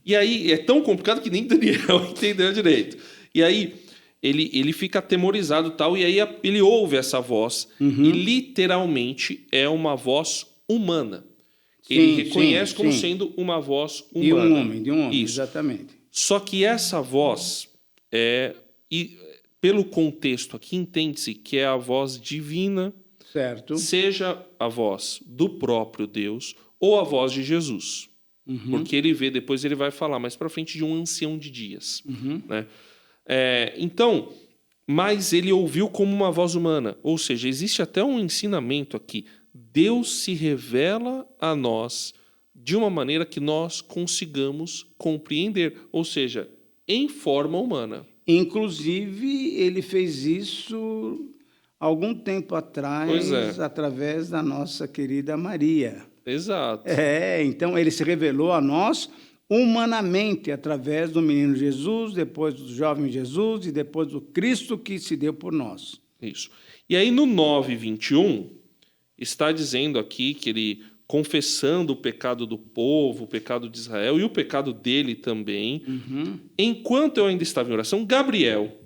E aí, é tão complicado que nem Daniel entendeu direito. E aí, ele fica atemorizado e tal, e aí ele ouve essa voz, e literalmente é uma voz humana. Ele reconhece como sendo uma voz humana.
De um homem,
Isso.
exatamente.
Só que essa voz pelo contexto aqui, entende-se que é a voz divina,
Certo.
seja a voz do próprio Deus ou a voz de Jesus. Porque depois ele vai falar mais para frente de um ancião de dias. Né? Então, mas ele ouviu como uma voz humana. Ou seja, existe até um ensinamento aqui. Deus se revela a nós de uma maneira que nós consigamos compreender. Ou seja, em forma humana.
Inclusive, ele fez isso algum tempo atrás, através da nossa querida Maria.
Exato.
Então ele se revelou a nós humanamente, através do menino Jesus, depois do jovem Jesus e depois do Cristo que se deu por nós.
Isso. E aí no 9:21, está dizendo aqui que ele, confessando o pecado do povo, o pecado de Israel e o pecado dele também, enquanto eu ainda estava em oração, Gabriel,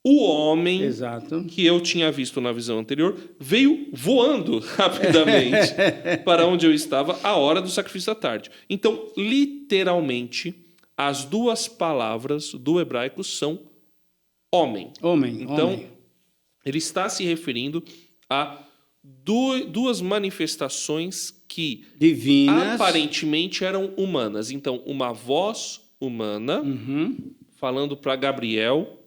o homem
Exato.
que eu tinha visto na visão anterior, veio voando rapidamente para onde eu estava à hora do sacrifício da tarde. Então, literalmente, as duas palavras do hebraico são homem. Então, ele está se referindo a duas manifestações que
divinas,
aparentemente eram humanas. Então, uma voz humana falando para Gabriel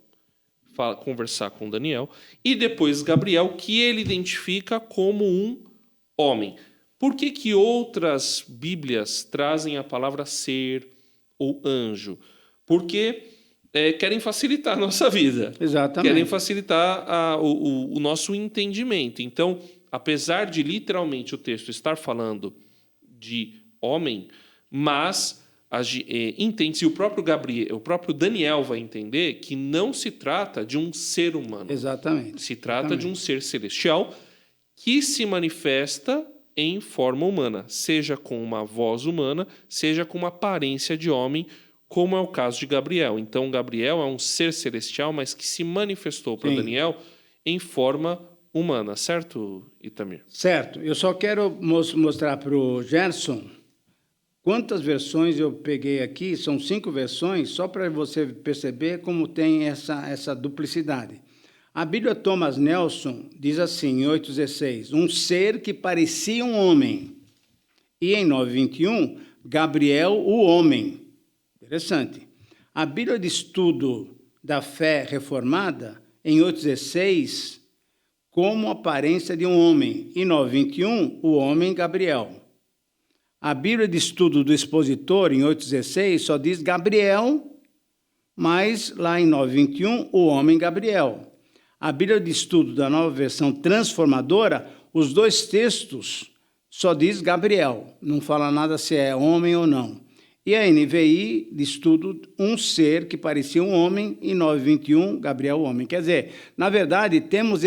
conversar com Daniel, e depois Gabriel, que ele identifica como um homem. Por que outras Bíblias trazem a palavra ser ou anjo? Porque querem facilitar a nossa vida.
Exatamente.
Querem facilitar o nosso entendimento. Então, apesar de literalmente o texto estar falando de homem, mas entende-se, o próprio Daniel vai entender que não se trata de um ser humano.
Exatamente.
Se trata de um ser celestial que se manifesta em forma humana, seja com uma voz humana, seja com uma aparência de homem, como é o caso de Gabriel. Então, Gabriel é um ser celestial, mas que se manifestou para Daniel em forma humana. Certo, Itamir?
Certo. Eu só quero mostrar para o Gerson quantas versões eu peguei aqui. São 5 versões, só para você perceber como tem essa duplicidade. A Bíblia Thomas Nelson diz assim, em 8,16, um ser que parecia um homem. E em 9,21, Gabriel, o homem. Interessante. A Bíblia de Estudo da Fé Reformada, em 8,16, como aparência de um homem. E 9,21, o homem Gabriel. A Bíblia de Estudo do Expositor, em 8,16, só diz Gabriel, mas lá em 9,21, o homem Gabriel. A Bíblia de Estudo da Nova Versão Transformadora, os 2 textos só diz Gabriel, não fala nada se é homem ou não. E a NVI de Estudo, um ser que parecia um homem, e 9,21, Gabriel, o homem. Quer dizer, na verdade, temos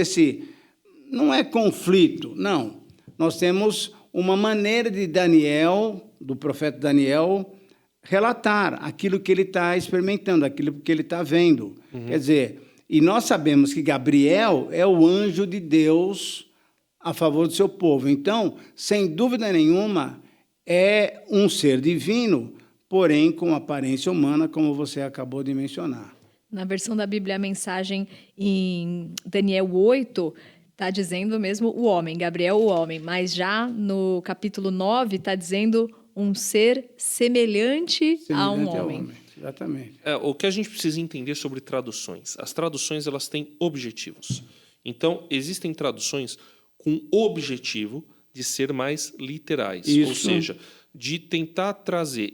não é conflito, não. Nós temos uma maneira de Daniel, do profeta Daniel, relatar aquilo que ele está experimentando, aquilo que ele está vendo. Quer dizer, e nós sabemos que Gabriel é o anjo de Deus a favor do seu povo. Então, sem dúvida nenhuma, é um ser divino, porém com aparência humana, como você acabou de mencionar.
Na versão da Bíblia, a mensagem em Daniel 8... está dizendo mesmo o homem, Gabriel o homem, mas já no capítulo 9 está dizendo um ser semelhante a um homem.
Exatamente.
O que a gente precisa entender sobre traduções. As traduções elas têm objetivos. Então, existem traduções com objetivo de ser mais literais.
Isso.
Ou seja, de tentar trazer...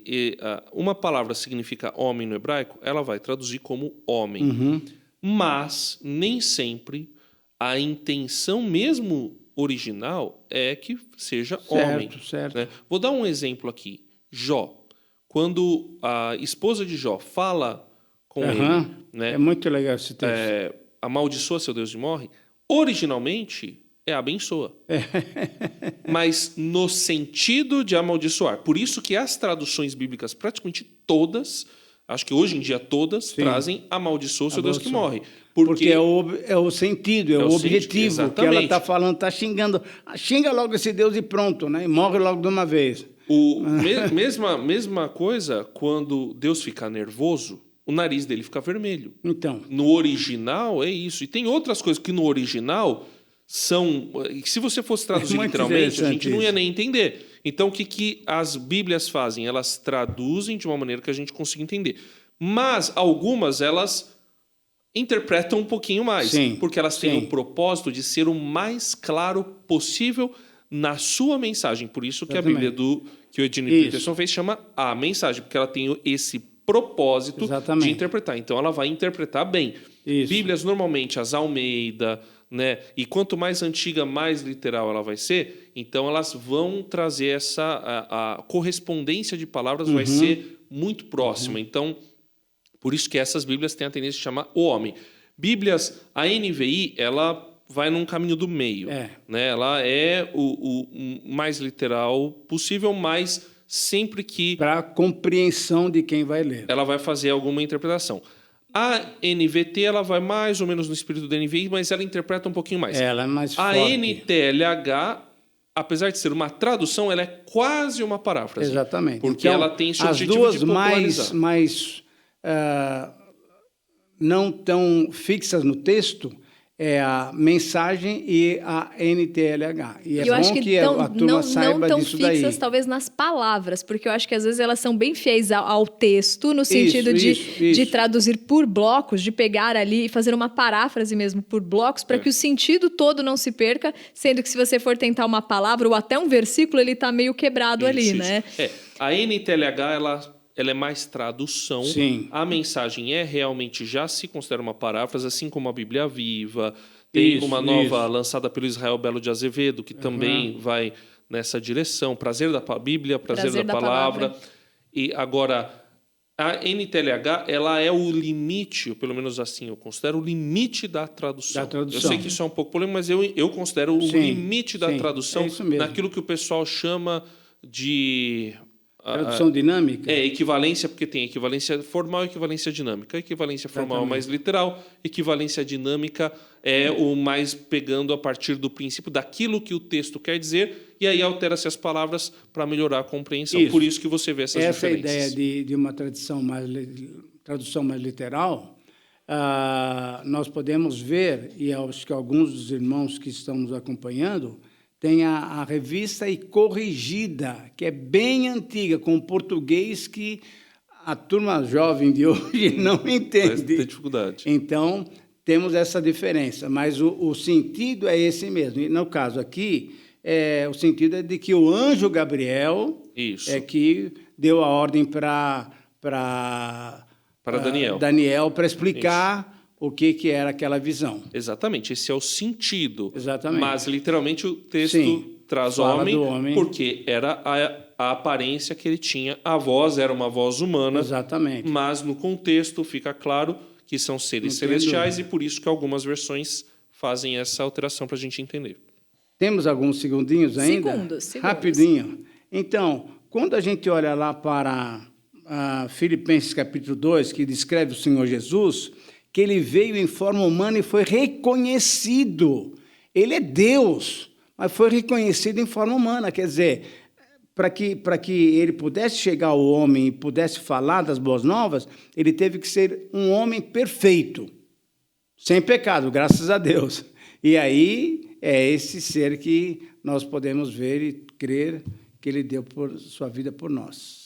uma palavra significa homem no hebraico, ela vai traduzir como homem. Mas, nem sempre... a intenção mesmo original é que seja homem.
Certo.
Né? Vou dar um exemplo aqui. Jó. Quando a esposa de Jó fala com ele... Né,
é muito legal esse texto.
Amaldiçoa seu Deus e morre. Originalmente, é abençoa. Mas no sentido de amaldiçoar. Por isso que as traduções bíblicas, praticamente todas, acho que hoje em dia todas, trazem amaldiçoa seu Deus que morre.
Porque é o sentido, é o objetivo que ela está falando, está xingando. Xinga logo esse Deus e pronto, né? E morre logo de uma vez.
Mesma coisa quando Deus fica nervoso, o nariz dele fica vermelho.
Então,
No original é isso. E tem outras coisas que no original são... Se você fosse traduzir
muito
literalmente, a gente
interessante
não ia
isso.
nem entender. Então, o que as Bíblias fazem? Elas traduzem de uma maneira que a gente consiga entender. Mas algumas, elas interpretam um pouquinho mais.
Sim,
Porque elas têm
sim.
o propósito de ser o mais claro possível na sua mensagem. Por isso que
Exatamente.
a Bíblia que o Eugene
Isso.
Peterson fez chama a mensagem. Porque ela tem esse propósito
Exatamente.
de interpretar. Então, ela vai interpretar bem.
Isso.
Bíblias, normalmente, as Almeida, né? E quanto mais antiga, mais literal ela vai ser. Então, elas vão trazer a correspondência de palavras vai ser muito próxima. Então, por isso que essas Bíblias têm a tendência de chamar o homem. Bíblias, a NVI, ela vai num caminho do meio. Né? Ela é o mais literal possível, mas sempre que
para compreensão de quem vai ler.
ela vai fazer alguma interpretação. A NVT, ela vai mais ou menos no espírito da NVI, mas ela interpreta um pouquinho mais.
Ela é mais
A
forte.
NTLH, apesar de ser uma tradução, ela é quase uma paráfrase.
Exatamente.
Porque
Então,
ela tem esse
as
objetivo
duas
de popularizar.
mais não tão fixas no texto é a mensagem e a NTLH. E é
eu
bom
acho que
a turma
não
saiba
tão
disso
fixas,
daí.
talvez, nas palavras, porque eu acho que às vezes elas são bem fiéis ao texto, no sentido
isso.
de traduzir por blocos, de pegar ali e fazer uma paráfrase mesmo por blocos, para que o sentido todo não se perca, sendo que se você for tentar uma palavra ou até um versículo, ele está meio quebrado ali,
Isso.
né?
A NTLH, ela é mais tradução.
Sim.
A mensagem realmente já se considera uma paráfrase, assim como a Bíblia Viva. Tem uma nova lançada pelo Israel Belo de Azevedo, que também vai nessa direção. Prazer da Bíblia, prazer da palavra. E agora, a NTLH, ela é o limite, ou pelo menos assim eu considero, o limite da tradução. Eu sei que isso é um pouco polêmico, mas eu considero o limite da tradução naquilo que o pessoal chama de...
Tradução dinâmica?
Equivalência, porque tem equivalência formal e equivalência dinâmica. A equivalência formal é mais literal, equivalência dinâmica é o mais pegando a partir do princípio daquilo que o texto quer dizer, e aí altera-se as palavras para melhorar a compreensão. Por isso que você vê essas diferenças.
Essa ideia de uma tradução mais literal, nós podemos ver, e acho que alguns dos irmãos que estão nos acompanhando, tem a revista E Corrigida, que é bem antiga, com português que a turma jovem de hoje não entende.
Tem dificuldade.
Então, temos essa diferença, mas o sentido é esse mesmo. E no caso aqui, o sentido é de que o anjo Gabriel é que deu a ordem para Daniel para explicar o que era aquela visão.
Exatamente, esse é o sentido.
Exatamente.
Mas, literalmente, o texto traz homem,
homem,
porque era a aparência que ele tinha. A voz era uma voz humana.
Exatamente.
Mas, no contexto, fica claro que são seres celestiais e por isso que algumas versões fazem essa alteração para a gente entender.
Temos alguns segundinhos ainda?
Segundos.
Rapidinho. Então, quando a gente olha lá para Filipenses capítulo 2, que descreve o Senhor Jesus, que ele veio em forma humana e foi reconhecido. Ele é Deus, mas foi reconhecido em forma humana. Quer dizer, para que ele pudesse chegar ao homem e pudesse falar das boas novas, ele teve que ser um homem perfeito, sem pecado, graças a Deus. E aí é esse ser que nós podemos ver e crer que ele deu sua vida por nós.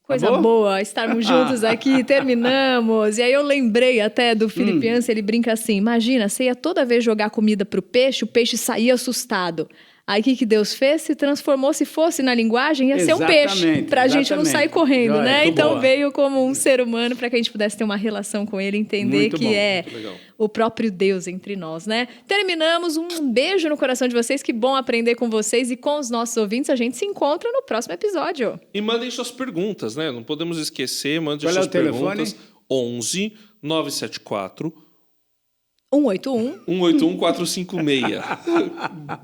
Coisa boa estarmos juntos aqui, terminamos. E aí eu lembrei até do Filipenses, ele brinca assim, imagina, você ia toda vez jogar comida para o peixe saía assustado. Aí o que Deus fez? Se transformou, se fosse na linguagem, ia ser um peixe, para a gente não sair correndo, né? Então veio como um ser humano para que a gente pudesse ter uma relação com ele, entender que é o próprio Deus entre nós, né? Terminamos, um beijo no coração de vocês, que bom aprender com vocês e com os nossos ouvintes. A gente se encontra no próximo episódio.
E mandem suas perguntas, né? Não podemos esquecer, mandem
suas
perguntas. 11 974
181
456.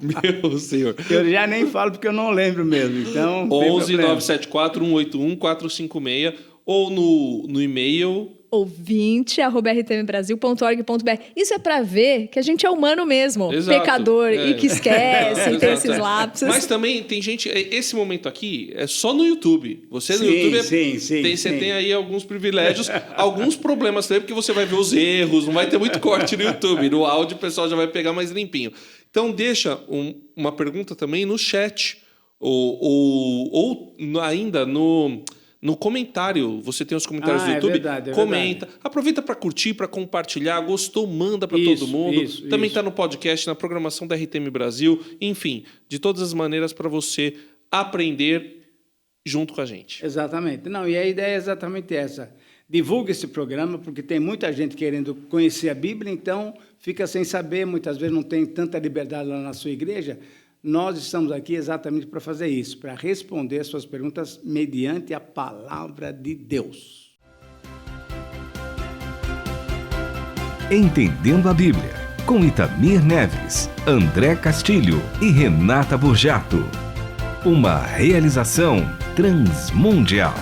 Meu senhor.
Eu já nem falo porque eu não lembro mesmo. Então,
11 974 181 456 ou no e-mail
ouvinte@rtmbrasil.org.br. Isso é para ver que a gente é humano mesmo,
Exato.
pecador, e que esquece, tem esses lapsos.
Mas também tem gente... Esse momento aqui é só no YouTube. Você no
Sim,
YouTube
sim.
você tem aí alguns privilégios, alguns problemas também, porque você vai ver os erros, não vai ter muito corte no YouTube. No áudio o pessoal já vai pegar mais limpinho. Então deixa uma pergunta também no chat, ou ainda no comentário. Você tem os comentários do YouTube,
verdade,
comenta.
Verdade.
Aproveita para curtir, para compartilhar. Gostou, manda para todo mundo. Também está no podcast, na programação da RTM Brasil. Enfim, de todas as maneiras para você aprender junto com a gente.
Exatamente. Não, e a ideia é exatamente essa. Divulgue esse programa, porque tem muita gente querendo conhecer a Bíblia, então fica sem saber, muitas vezes não tem tanta liberdade lá na sua igreja. Nós estamos aqui exatamente para fazer isso, para responder suas perguntas mediante a palavra de Deus.
Entendendo a Bíblia, com Itamir Neves, André Castilho e Renata Burjato. Uma realização transmundial.